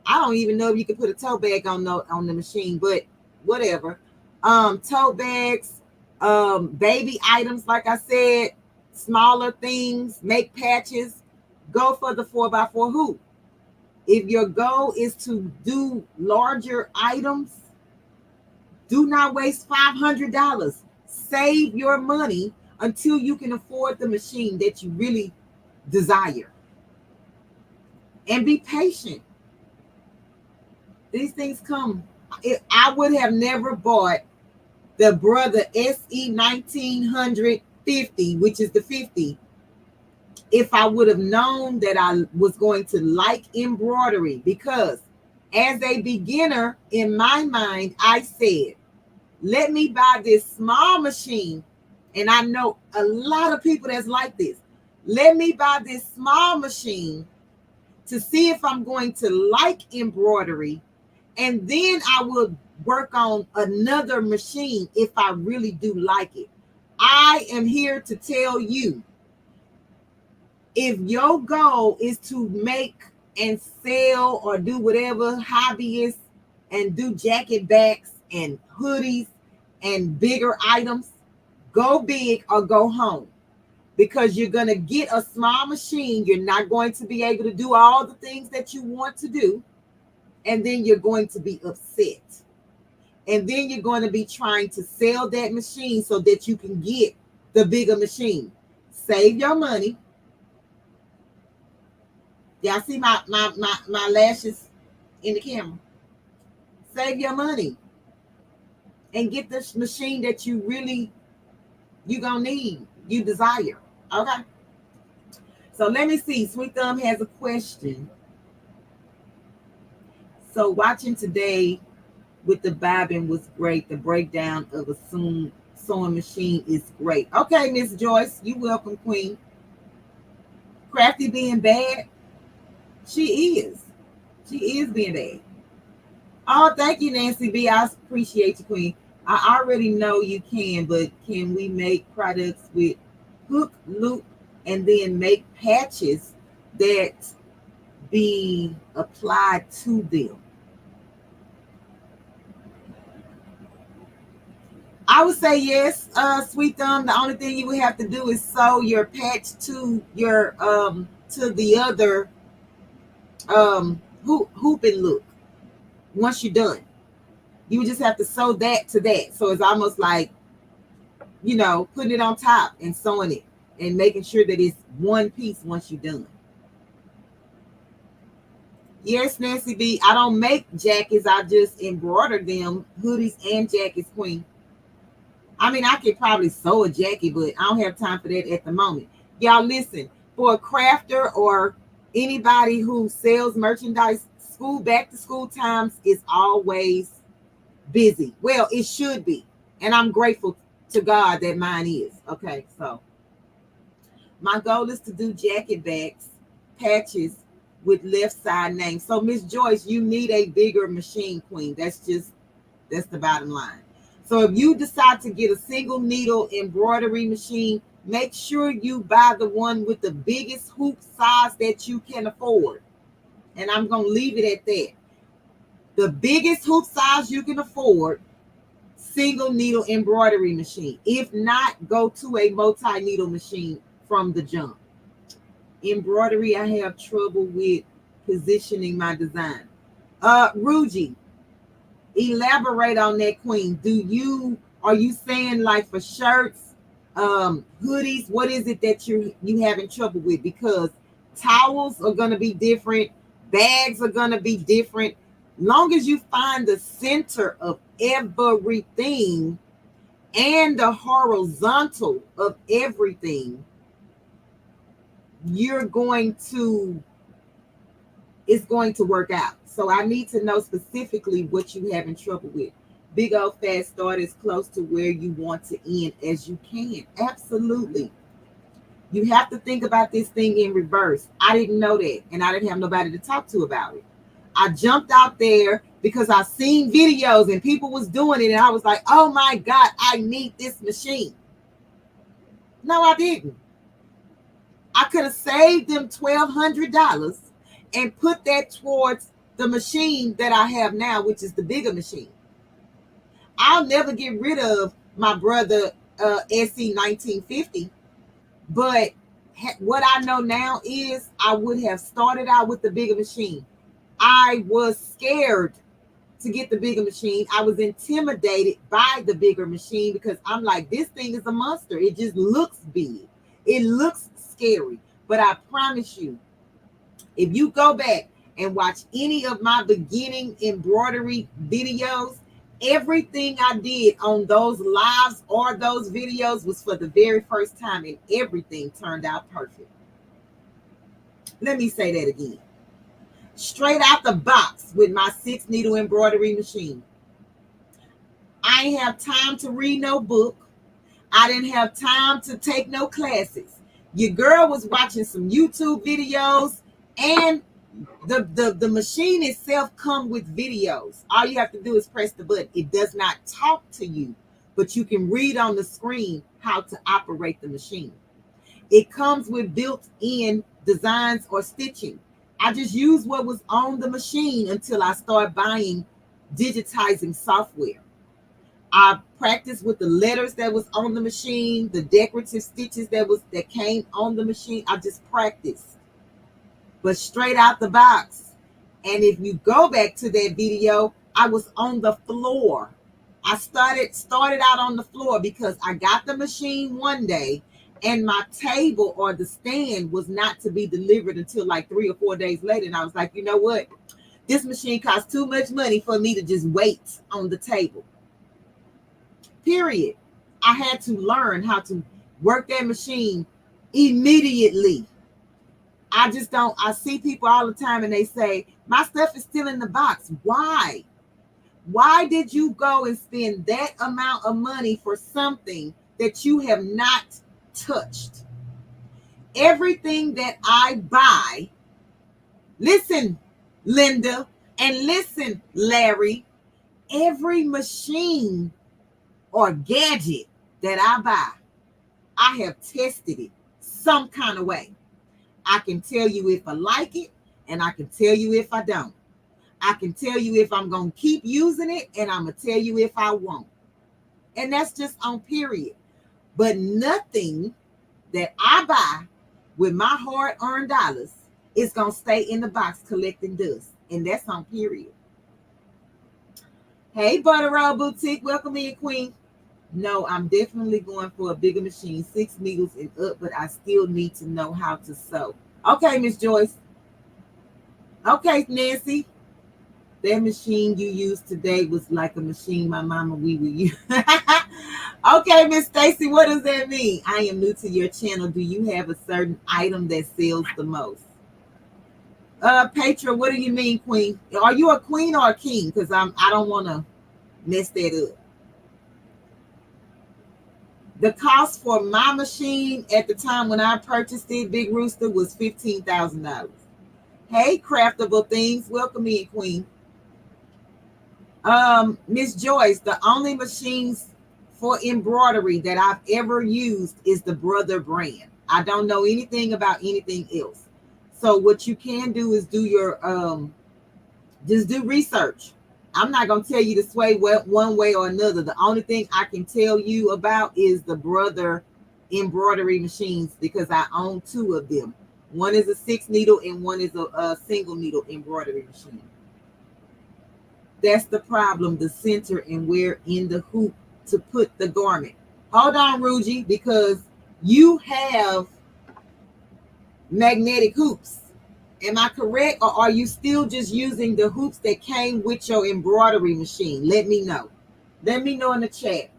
I don't even know if you can put a tote bag on the machine, but whatever. Tote bags, baby items, like I said, smaller things, make patches, go for the 4x4 hoop. If your goal is to do larger items, do not waste $500. Save your money until you can afford the machine that you really desire. And be patient. These things come. I would have never bought the Brother SE 1950, which is the 50, if I would have known that I was going to like embroidery, because as a beginner, in my mind, I said, let me buy this small machine. And I know a lot of people that's like this. Let me buy this small machine to see if I'm going to like embroidery. And then I will work on another machine if I really do like it. I am here to tell you, if your goal is to make and sell or do whatever hobbyist and do jacket backs and hoodies and bigger items, go big or go home, because you're going to get a small machine. You're not going to be able to do all the things that you want to do. And then you're going to be upset. And then you're going to be trying to sell that machine so that you can get the bigger machine. Save your money. Y'all see my lashes in the camera? Save your money and get this machine that you gonna need, you desire. Okay. So let me see. Sweet Thumb has a question. So watching today with the bobbin was great. The breakdown of a sewing machine is great. Okay, Miss Joyce, you welcome, Queen. Crafty being bad? She is. She is being bad. Oh, thank you, Nancy B. I appreciate you, Queen. I already know you can, but can we make products with hook, loop, and then make patches that be applied to them? I would say yes, Sweet Thumb. The only thing you would have to do is sew your patch to your to the other hoop and look. Once you're done, you would just have to sew that to that. So it's almost like, putting it on top and sewing it and making sure that it's one piece once you're done. Yes, Nancy B. I don't make jackets. I just embroider them, hoodies and jackets, Queen. I mean, I could probably sew a jacket, but I don't have time for that at the moment. Y'all listen, for a crafter or anybody who sells merchandise, back to school times is always busy. Well, it should be. And I'm grateful to God that mine is. Okay, so my goal is to do jacket backs, patches with left side names. So Miss Joyce, you need a bigger machine, Queen. That's the bottom line. So if you decide to get a single needle embroidery machine, make sure you buy the one with the biggest hoop size that you can afford. And I'm going to leave it at that. The biggest hoop size you can afford, single needle embroidery machine. If not, go to a multi-needle machine from the jump. Embroidery, I have trouble with positioning my design. Ruji, elaborate on that, Queen. Are you saying like for shirts, hoodies? What is it that you having trouble with? Because towels are going to be different, bags are going to be different. Long as you find the center of everything and the horizontal of everything, it's going to work out. So I need to know specifically what you having trouble with. Big old fast start as close to where you want to end as you can. Absolutely. You have to think about this thing in reverse. I didn't know that, and I didn't have nobody to talk to about it. I jumped out there because I seen videos and people was doing it, and I was like, oh my God, I need this machine. No, I didn't. I could have saved them $1,200 and put that towards the machine that I have now, which is the bigger machine. I'll never get rid of my brother SE 1950, but what I know now is I would have started out with the bigger machine. I was scared to get the bigger machine. I was intimidated by the bigger machine because I'm like, this thing is a monster. It just looks big. It looks scary. But I promise you, if you go back and watch any of my beginning embroidery videos, everything I did on those lives or those videos was for the very first time, and everything turned out perfect. Let me say that again. Straight out the box with my 6-needle embroidery machine. I ain't have time to read no book. I didn't have time to take no classes. Your girl was watching some YouTube videos and The machine itself come with videos. All you have to do is press the button. It does not talk to you, but you can read on the screen how to operate the machine. It comes with built-in designs or stitching. I just used what was on the machine until I started buying digitizing software. I practiced with the letters that was on the machine, the decorative stitches that came on the machine. I just practiced, but straight out the box. And if you go back to that video, I was on the floor. I started out on the floor because I got the machine one day and my table or the stand was not to be delivered until like 3 or 4 days later. And I was like, you know what? This machine costs too much money for me to just wait on the table. Period. I had to learn how to work that machine immediately. I just don't, I see people all the time and they say, my stuff is still in the box. Why? Why did you go and spend that amount of money for something that you have not touched? Everything that I buy, listen, Linda, and listen, Larry, every machine or gadget that I buy, I have tested it some kind of way. I can tell you if I like it, and I can tell you if I don't. I can tell you if I'm going to keep using it, and I'm going to tell you if I won't. And that's just on period. But nothing that I buy with my hard-earned dollars is going to stay in the box collecting dust. And that's on period. Hey, Butter Roll Boutique. Welcome in, Queen. No, I'm definitely going for a bigger machine, 6 needles and up, but I still need to know how to sew. Okay, Miss Joyce. Okay, Nancy. That machine you used today was like a machine my mama we would use. Okay, Miss Stacy, what does that mean? I am new to your channel. Do you have a certain item that sells the most? Petra, what do you mean, Queen? Are you a queen or a king? Because I don't want to mess that up. The cost for my machine at the time when I purchased it, Big Rooster, was $15,000. Hey, Craftable Things, welcome in, Queen. Miss Joyce, the only machines for embroidery that I've ever used is the Brother brand. I don't know anything about anything else. So what you can do is do your just do research. I'm not going to tell you to sway one way or another. The only thing I can tell you about is the Brother embroidery machines because I own 2 of them. One is a 6 needle and one is a single needle embroidery machine. That's the problem, the center and where in the hoop to put the garment. Hold on, Ruji, because you have magnetic hoops. Am I correct? Or are you still just using the hoops that came with your embroidery machine? Let me know. Let me know in the chat.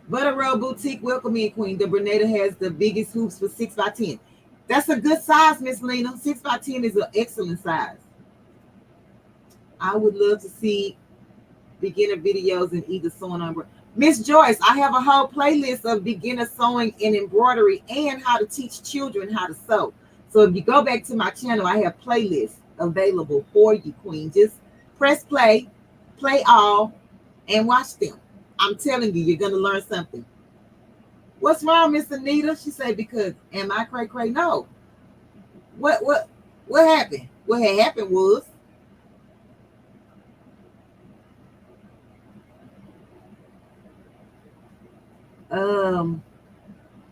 Butter Roll Boutique, welcome in, Queen. The Bernetta has the biggest hoops for 6x10. That's a good size, Miss Lena. 6x10 is an excellent size. I would love to see beginner videos in either sewing or embroidery. Miss Joyce, I have a whole playlist of beginner sewing and embroidery and how to teach children how to sew. So if you go back to my channel, I have playlists available for you, Queen. Just press play, play all, and watch them. I'm telling you, you're going to learn something. What's wrong, Miss Anita? She said, because am I cray? No. What happened? What had happened was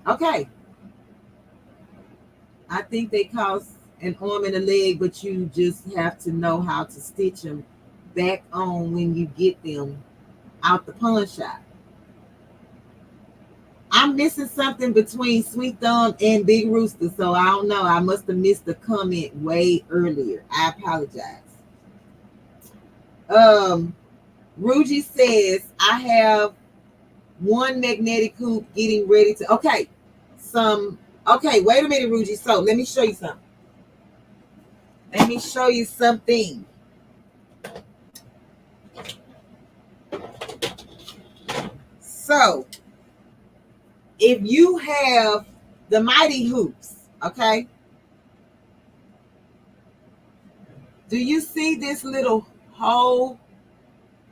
okay. I think they cost an arm and a leg, but you just have to know how to stitch them back on when you get them out the pawn shop. I'm missing something between Sweet Thumb and Big Rooster, so I don't know. I must have missed the comment way earlier. I apologize. Ruji says, I have one magnetic hoop getting ready to, okay, wait a minute, Ruji. So let me show you something. Let me show you something. So if you have the mighty hoops. Okay. Do you see this little hole?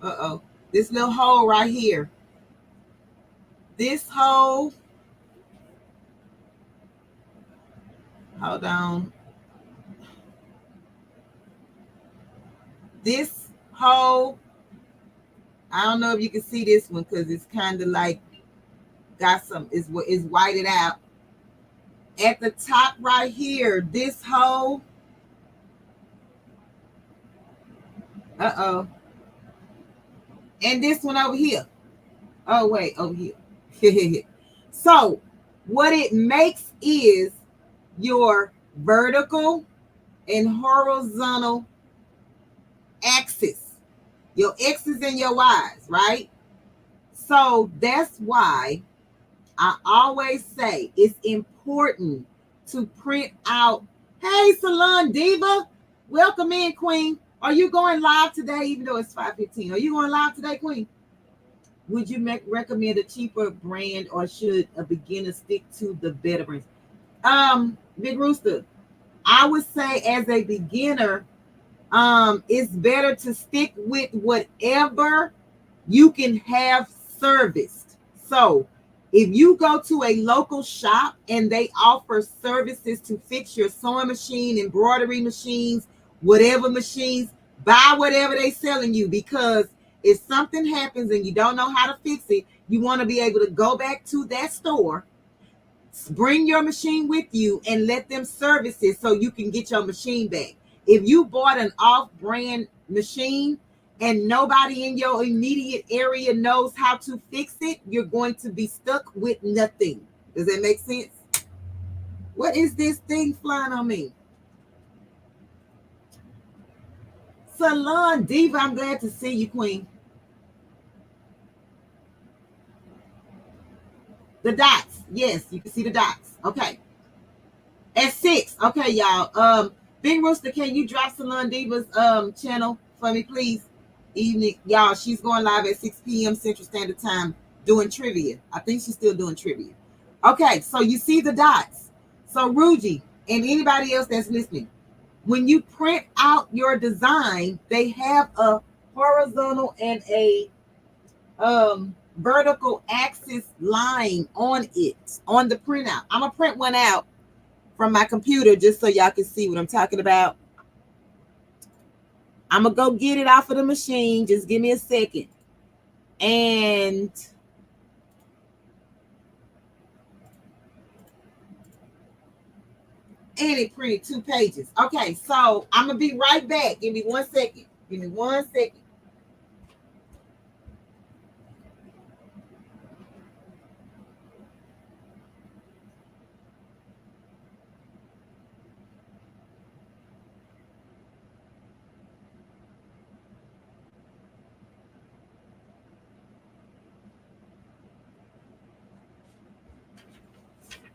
Uh-oh. This little hole right here. This hole. Hold on. This hole. I don't know if you can see this one because it's kind of like got some, is whited out. At the top right here, this hole. Uh-oh. And this one over here. Oh, wait, over here. So what it makes is your vertical and horizontal axis, your X's and your Y's, right? So that's why I always say it's important to print out. Hey, Salon Diva, welcome in, Queen. Are you going live today, even though it's 5:15? Are you going live today, Queen? Would you recommend a cheaper brand, or should a beginner stick to the better brands? Big Rooster, I would say as a beginner, it's better to stick with whatever you can have serviced. So if you go to a local shop and they offer services to fix your sewing machine, embroidery machines, whatever machines, buy whatever they're selling you, because if something happens and you don't know how to fix it, you want to be able to go back to that store, bring your machine with you, and let them service it so you can get your machine back. If you bought an off-brand machine and nobody in your immediate area knows how to fix it, you're going to be stuck with nothing. Does that make sense? What is this thing flying on me? Salon Diva, I'm glad to see you, Queen. The dots. Yes, you can see the dots. Okay. At 6. Okay, y'all. Big Rooster, can you drop Salon Diva's channel for me, please? Evening, y'all. She's going live at 6 p.m. Central Standard Time doing trivia. I think she's still doing trivia. Okay, so you see the dots. So Ruji and anybody else that's listening, when you print out your design, they have a horizontal and a vertical axis line on it, on the printout. I'm gonna print one out from my computer just so y'all can see what I'm talking about. I'm gonna go get it off of the machine. Just give me a second. And it printed 2 pages. Okay, so I'm gonna be right back. Give me 1 second. Give me 1 second.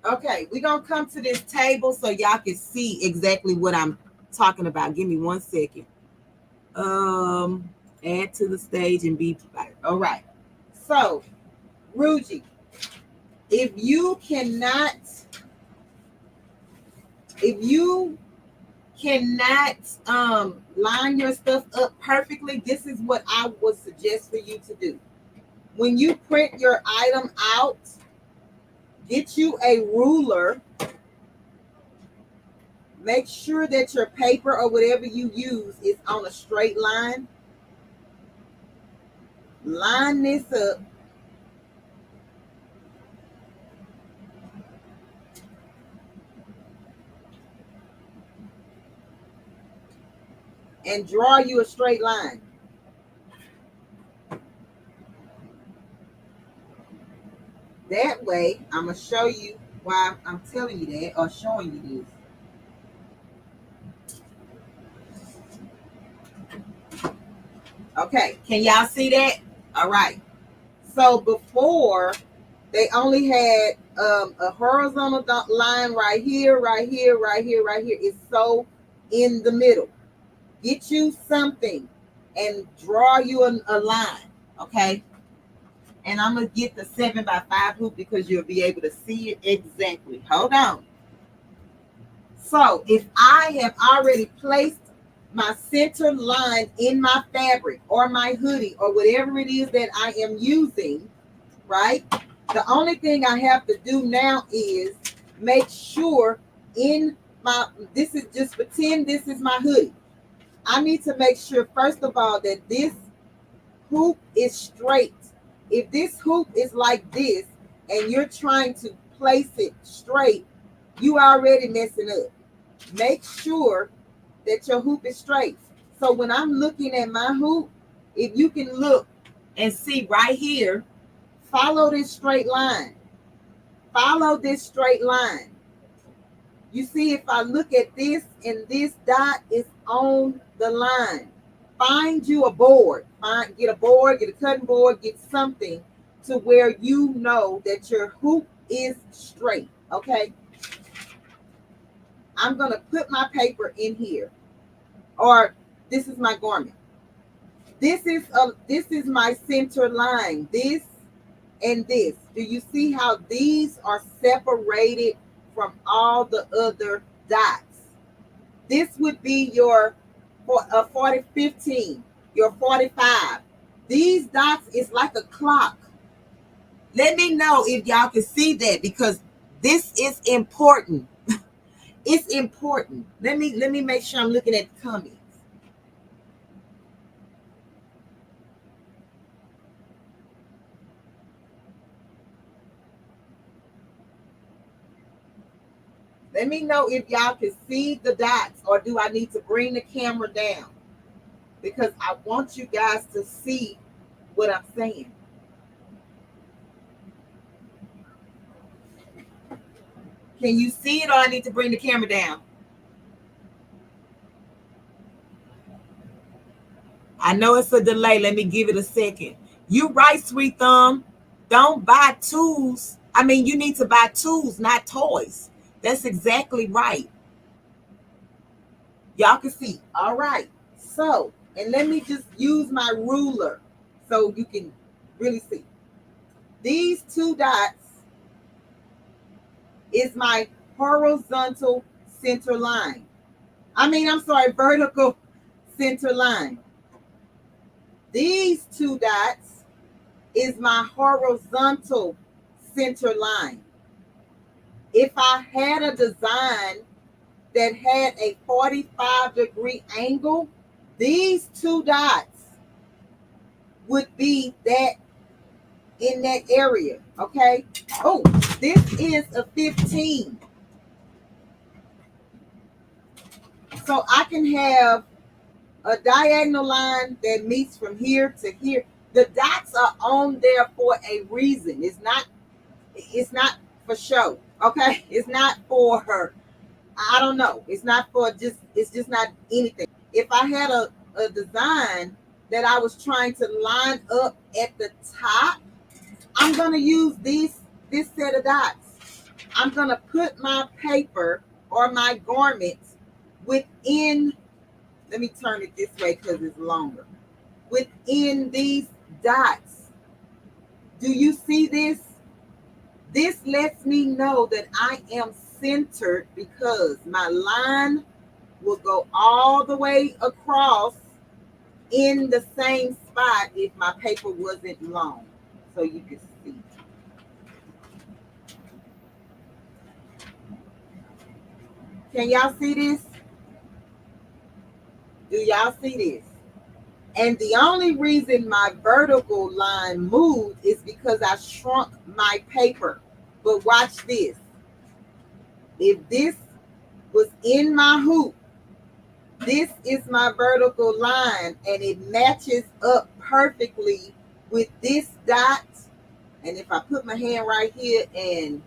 Okay, we're gonna come to this table so y'all can see exactly what I'm talking about. Give me 1 second. Add to the stage and be provided. All right. So, Ruji, if you cannot line your stuff up perfectly, this is what I would suggest for you to do. When you print your item out, get you a ruler. Make sure that your paper or whatever you use is on a straight line. Line this up. And draw you a straight line. That way, I'm going to show you why I'm telling you that, or showing you this. Okay, can y'all see that? All right. So before, they only had a horizontal line right here, right here, right here, right here. It's so in the middle. Get you something and draw you a line, okay? And I'm going to get the 7x5 hoop because you'll be able to see it exactly. Hold on. So if I have already placed my center line in my fabric or my hoodie or whatever it is that I am using, right? The only thing I have to do now is make sure in my, this is just pretend this is my hoodie. I need to make sure, first of all, that this hoop is straight. If this hoop is like this and you're trying to place it straight, you already messing up. Make sure that your hoop is straight. So when I'm looking at my hoop, if you can look and see right here, follow this straight line. Follow this straight line. You see, if I look at this and this dot is on the line, find you a board. Get a board, get a cutting board, get something to where you know that your hoop is straight, okay? I'm going to put my paper in here, or this is my garment. This is my center line, this and this. Do you see how these are separated from all the other dots? This would be your 40-15, your 45. These dots is like a clock. Let me know if y'all can see that, because this is important. It's important. Let me make sure I'm looking at the comments. Let me know if y'all can see the dots, or do I need to bring the camera down? Because I want you guys to see what I'm saying. Can you see it, or I need to bring the camera down? I know it's a delay. Let me give it a second. You right, Sweet Thumb. Don't buy tools. I mean, you need to buy tools, not toys. That's exactly right. Y'all can see. All right. So, and let me just use my ruler so you can really see. These two dots is my horizontal center line. I'm sorry, vertical center line. These two dots is my horizontal center line. If I had a design that had a 45-degree angle, these two dots would be that in that area, okay? Oh, this is a 15. So I can have a diagonal line that meets from here to here. The dots are on there for a reason. It's not for show, okay? It's not for her. I don't know. It's not for it's just not anything. If I had a design that I was trying to line up at the top, I'm going to use this set of dots. I'm going to put my paper or my garments within, let me turn it this way because it's longer, within these dots. Do you see this? This lets me know that I am centered, because my line will go all the way across in the same spot if my paper wasn't long. So you can see. Can y'all see this? Do y'all see this? And the only reason my vertical line moved is because I shrunk my paper. But watch this. If this was in my hoop, this is my vertical line, and it matches up perfectly with this dot. And if I put my hand right here and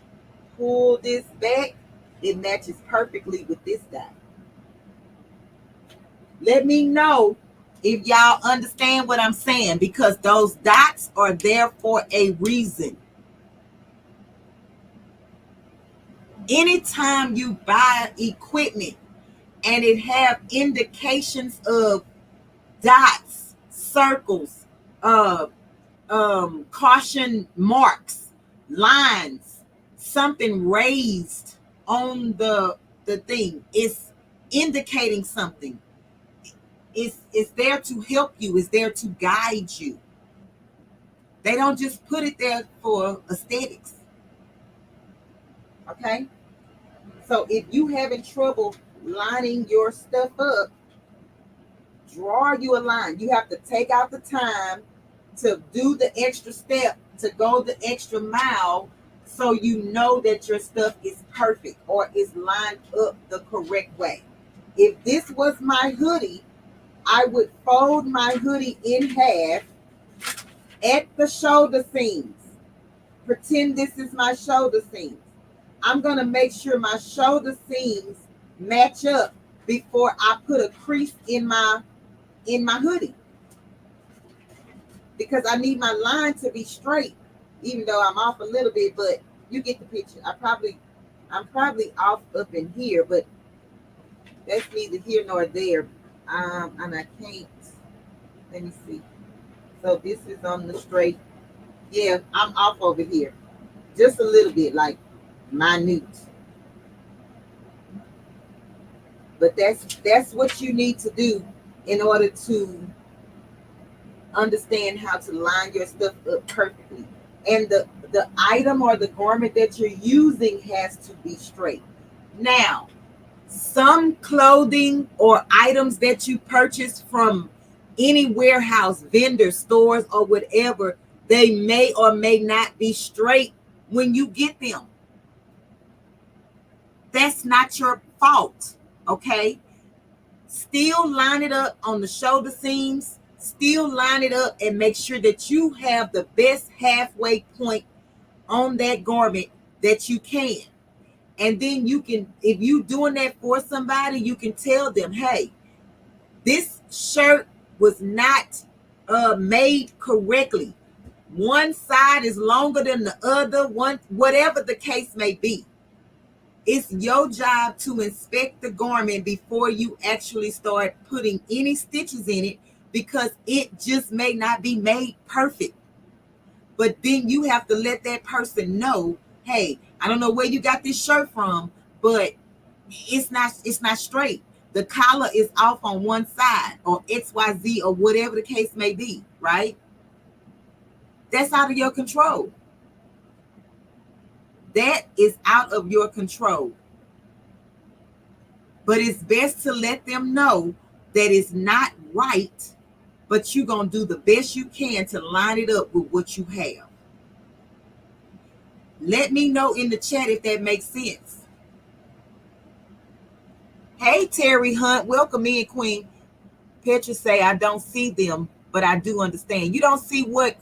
pull this back, it matches perfectly with this dot. Let me know if y'all understand what I'm saying, because those dots are there for a reason. Anytime you buy equipment and it have indications of dots, circles, caution marks, lines, something raised on the thing. It's indicating something. It's there to help you. It's there to guide you. They don't just put it there for aesthetics. Okay? So if you having trouble lining your stuff up, draw you a line. You have to take out the time to do the extra step, to go the extra mile, so you know that your stuff is perfect or is lined up the correct way. If this was my hoodie, I would fold my hoodie in half at the shoulder seams. Pretend this is my shoulder seams. I'm going to make sure my shoulder seams match up before I put a crease in my hoodie, because I need my line to be straight, even though I'm off a little bit, but you get the picture. I'm probably off up in here, but that's neither here nor there. And I can't, let me see. So this is on the straight. Yeah, I'm off over here. Just a little bit, like minute. But that's what you need to do in order to understand how to line your stuff up perfectly. And the item or the garment that you're using has to be straight. Now, some clothing or items that you purchase from any warehouse, vendor, stores, or whatever, they may or may not be straight when you get them. That's not your fault, okay? Still line it up on the shoulder seams. Still line it up and make sure that you have the best halfway point on that garment that you can. And then you can, if you're doing that for somebody, you can tell them, hey, this shirt was not made correctly. One side is longer than the other, whatever the case may be. It's your job to inspect the garment before you actually start putting any stitches in it, because it just may not be made perfect. But then you have to let that person know, hey, I don't know where you got this shirt from, but it's not straight. The collar is off on one side, or XYZ, or whatever the case may be, right? That's out of your control. That is out of your control. But it's best to let them know that it's not right, but you're going to do the best you can to line it up with what you have. Let me know in the chat if that makes sense. Hey, Terry Hunt, welcome in, Queen. Petra say, I don't see them, but I do understand. You don't see what,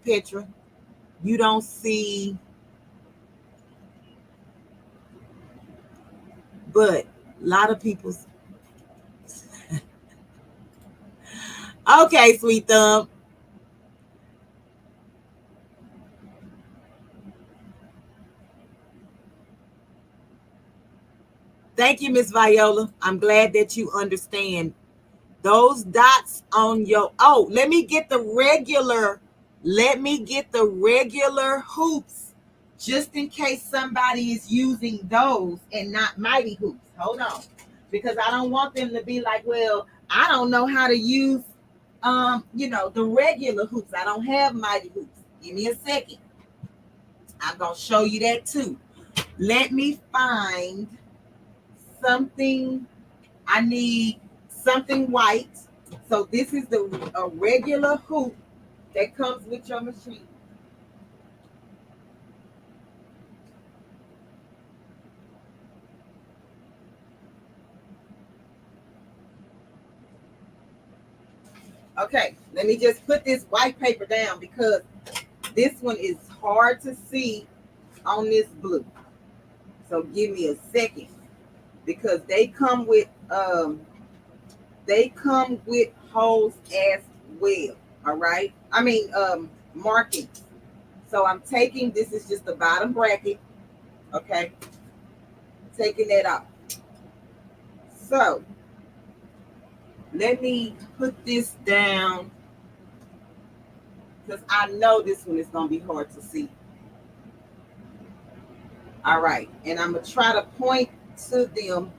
Petra? You don't see, but a lot of people's. Okay, Sweet Thumb. Thank you, Miss Viola. I'm glad that you understand. Those dots on your, oh, let me get the regular hoops, just in case somebody is using those and not mighty hoops. Hold on, because I don't want them to be like, well, I don't know how to use the regular hoops. I don't have mighty hoops. Give me a second. I'm gonna show you that too. Let me find something. I need something white. So this is a regular hoop that comes with your machine. Okay, let me just put this white paper down, because this one is hard to see on this blue. So give me a second, because they come with holes as well. All right. I mean markings. So I'm taking, this is just the bottom bracket. Okay. Taking that off. So let me put this down because I know this one is going to be hard to see. All right, and I'm going to try to point to them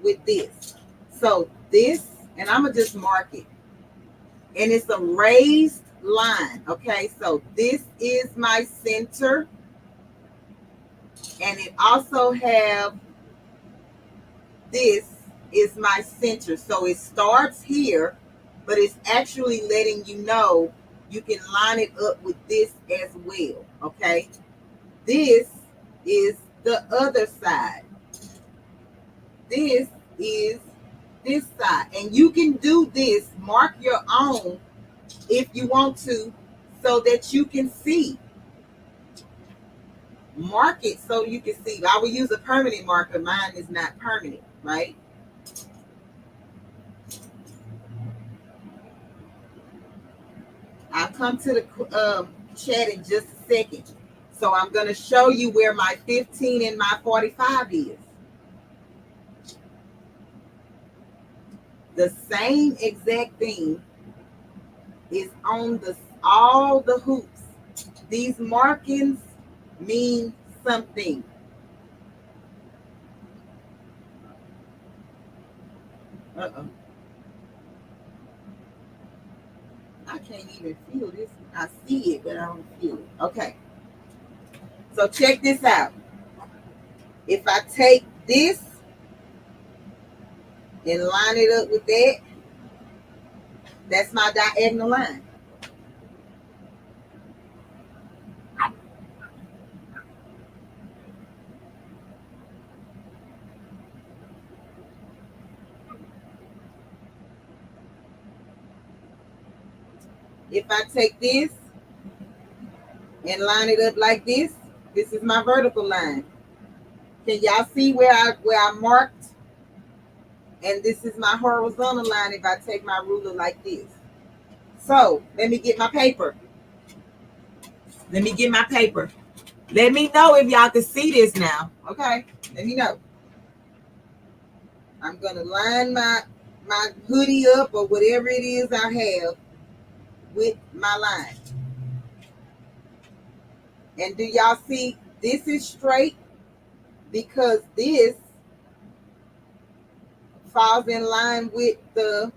with this. So this, and I'm going to just mark it. And it's a raised line, okay? So this is my center. And it also have, this is my center. So it starts here, but it's actually letting you know you can line it up with this as well, okay? This is the other side. This is this side. And you can do this, mark your own if you want to, so that you can see. Mark it so you can see. I will use a permanent marker. Mine is not permanent, right? I'll come to the chat in just a second. So I'm going to show you where my 15 and my 45 is. The same exact thing is on all the hoops. These markings mean something. Uh-oh. I can't even feel this. I see it, but I don't feel it. Okay. So check this out. If I take this and line it up with that, that's my diagonal line. If I take this and line it up like this is my vertical line. Can y'all see where I marked? And this is my horizontal line if I take my ruler like this. So let me get my paper. Let me get my paper. Let me know if y'all can see this now. Okay, let me know. I'm gonna line my hoodie up or whatever it is I have with my line. And do y'all see this is straight because this falls in line with the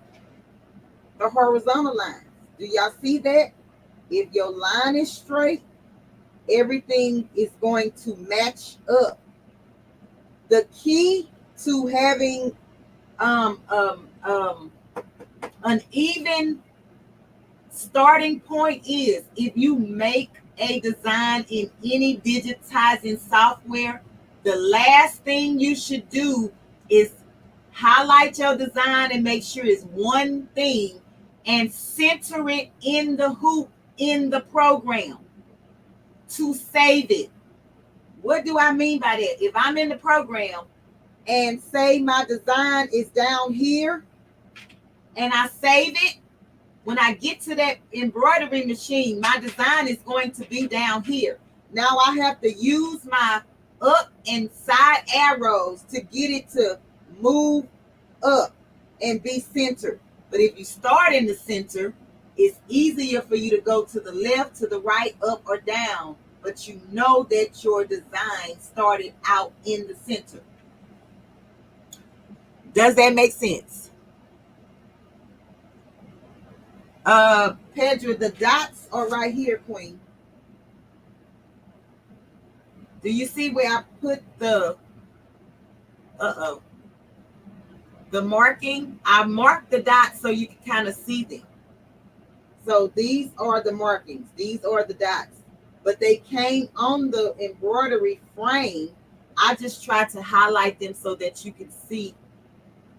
horizontal lines. Do y'all see that? If your line is straight, everything is going to match up. The key to having an even starting point is if you make a design in any digitizing software, the last thing you should do is highlight your design and make sure it's one thing and center it in the hoop in the program to save it. What do I mean by that? If I'm in the program and say my design is down here and I save it, when I get to that embroidery machine, my design is going to be down here. Now I have to use my up and side arrows to get it to move up and be centered. But if you start in the center, it's easier for you to go to the left, to the right, up, or down. But you know that your design started out in the center. Does that make sense? Pedro, the dots are right here, Queen. Do you see where I put the the marking? I marked the dots so you can kind of see them. So these are the markings. These are the dots. But they came on the embroidery frame. I just tried to highlight them so that you can see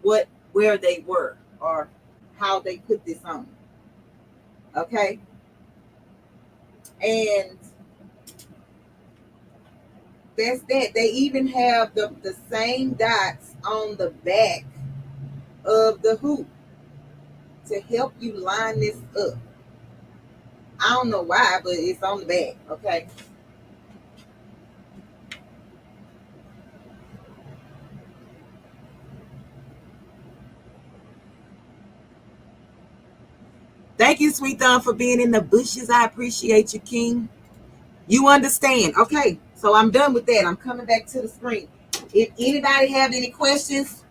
where they were or how they put this on. Okay. And that's that. They even have the same dots on the back of the hoop to help you line this up. I don't know why, but it's on the back. Okay. Thank you, Sweet Thumb, for being in the bushes. I appreciate you, King. You understand. Okay, so I'm done with that. I'm coming back to the screen. If anybody have any questions,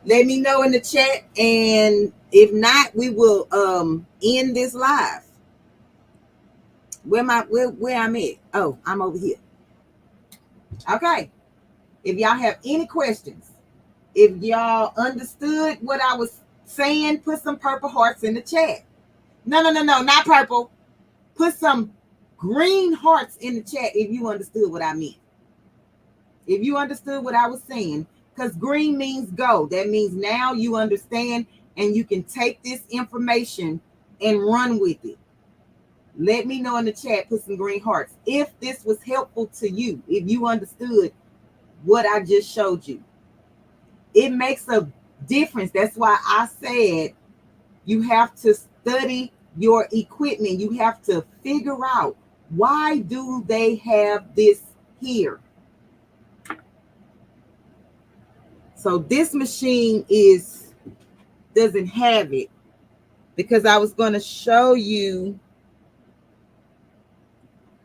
let me know in the chat. And if not, we will end this live. Where I'm at? Oh, I'm over here. Okay. If y'all have any questions, if y'all understood what I was saying, put some purple hearts in the chat. No, not purple. Put some green hearts in the chat if you understood what I meant. If you understood what I was saying, because green means go. That means now you understand and you can take this information and run with it. Let me know in the chat, put some green hearts. If this was helpful to you, if you understood what I just showed you, it makes a difference. That's why I said you have to study your equipment. You have to figure out, why do they have this here? So this machine doesn't have it, because I was going to show you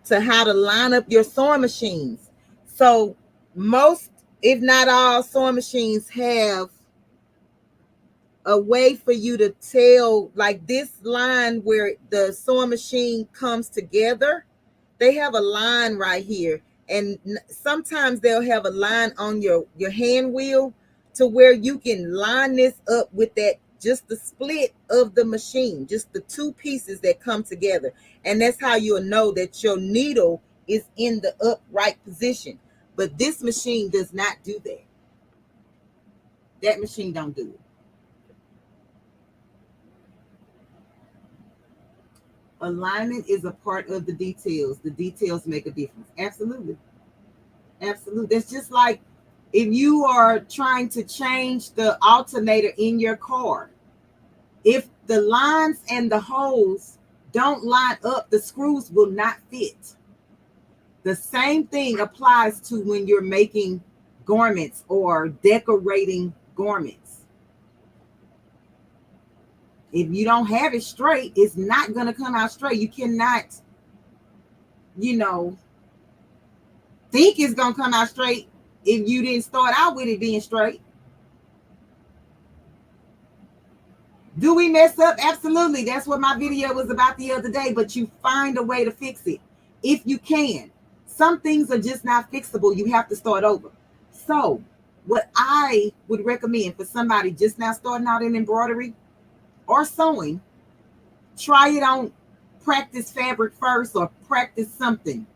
to how to line up your sewing machines. So most, if not all, sewing machines have a way for you to tell, like this line where the sewing machine comes together. They have a line right here, and sometimes they'll have a line on your hand wheel to where you can line this up with that, just the split of the machine, just the two pieces that come together. And that's how you'll know that your needle is in the upright position. But this machine does not do that. That machine don't do it. Alignment is a part of the details. The details make a difference. Absolutely. Absolutely. That's just like if you are trying to change the alternator in your car. If the lines and the holes don't line up, the screws will not fit. The same thing applies to when you're making garments or decorating garments. If you don't have it straight, it's not going to come out straight. You cannot, think it's going to come out straight if you didn't start out with it being straight. Do we mess up? Absolutely. That's what my video was about the other day, but you find a way to fix it if you can. Some things are just not fixable. You have to start over. So what I would recommend for somebody just now starting out in embroidery or sewing, try it on, practice fabric first or practice something.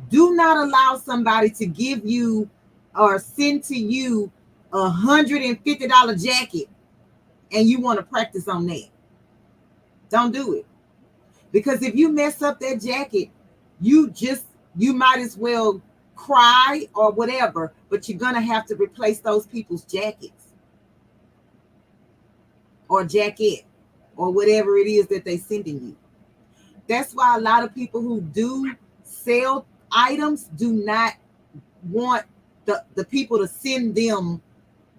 Do not allow somebody to give you or send to you $150 jacket and you want to practice on that. Don't do it. Because if you mess up that jacket, you might as well cry or whatever, but you're going to have to replace those people's jackets or jacket or whatever it is that they're sending you. That's why a lot of people who do sell items do not want the people to send them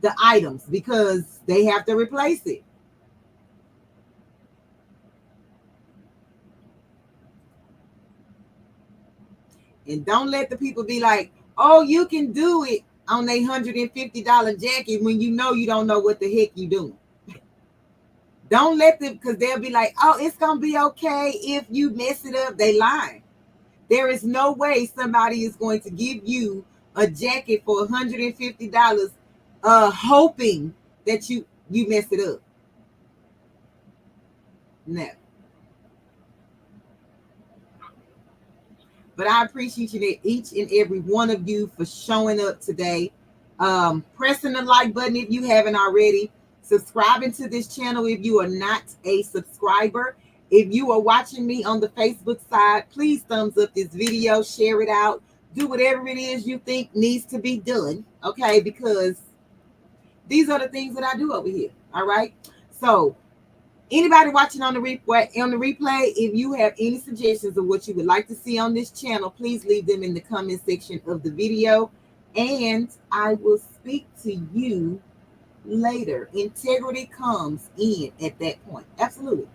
the items, because they have to replace it. And don't let the people be like, oh, you can do it on a $150 jacket when you know you don't know what the heck you doing. Don't let them, because they'll be like, oh, it's going to be okay if you mess it up. They lie. There is no way somebody is going to give you a jacket for $150 hoping that you mess it up. No. But I appreciate you, each and every one of you, for showing up today. Pressing the like button if you haven't already. Subscribing to this channel if you are not a subscriber. If you are watching me on the Facebook side, please thumbs up this video, share it out, do whatever it is you think needs to be done, okay? Because these are the things that I do over here, all right? So anybody watching on the replay, if you have any suggestions of what you would like to see on this channel, please leave them in the comment section of the video, and I will speak to you later. Integrity comes in at that point. Absolutely.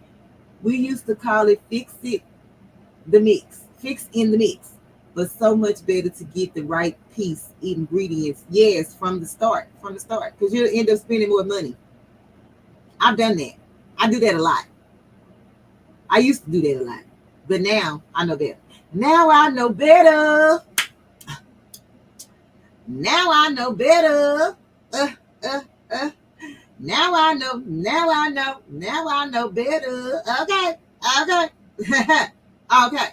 We used to call it the mix, fix in the mix. But so much better to get the right piece, ingredients, yes, from the start, because you'll end up spending more money. I've done that. I do that a lot. I used to do that a lot, but now I know better. Now I know better. Now I know better. Uh, uh, uh. Now I know. Now I know. Now I know better. Okay. Okay. Okay.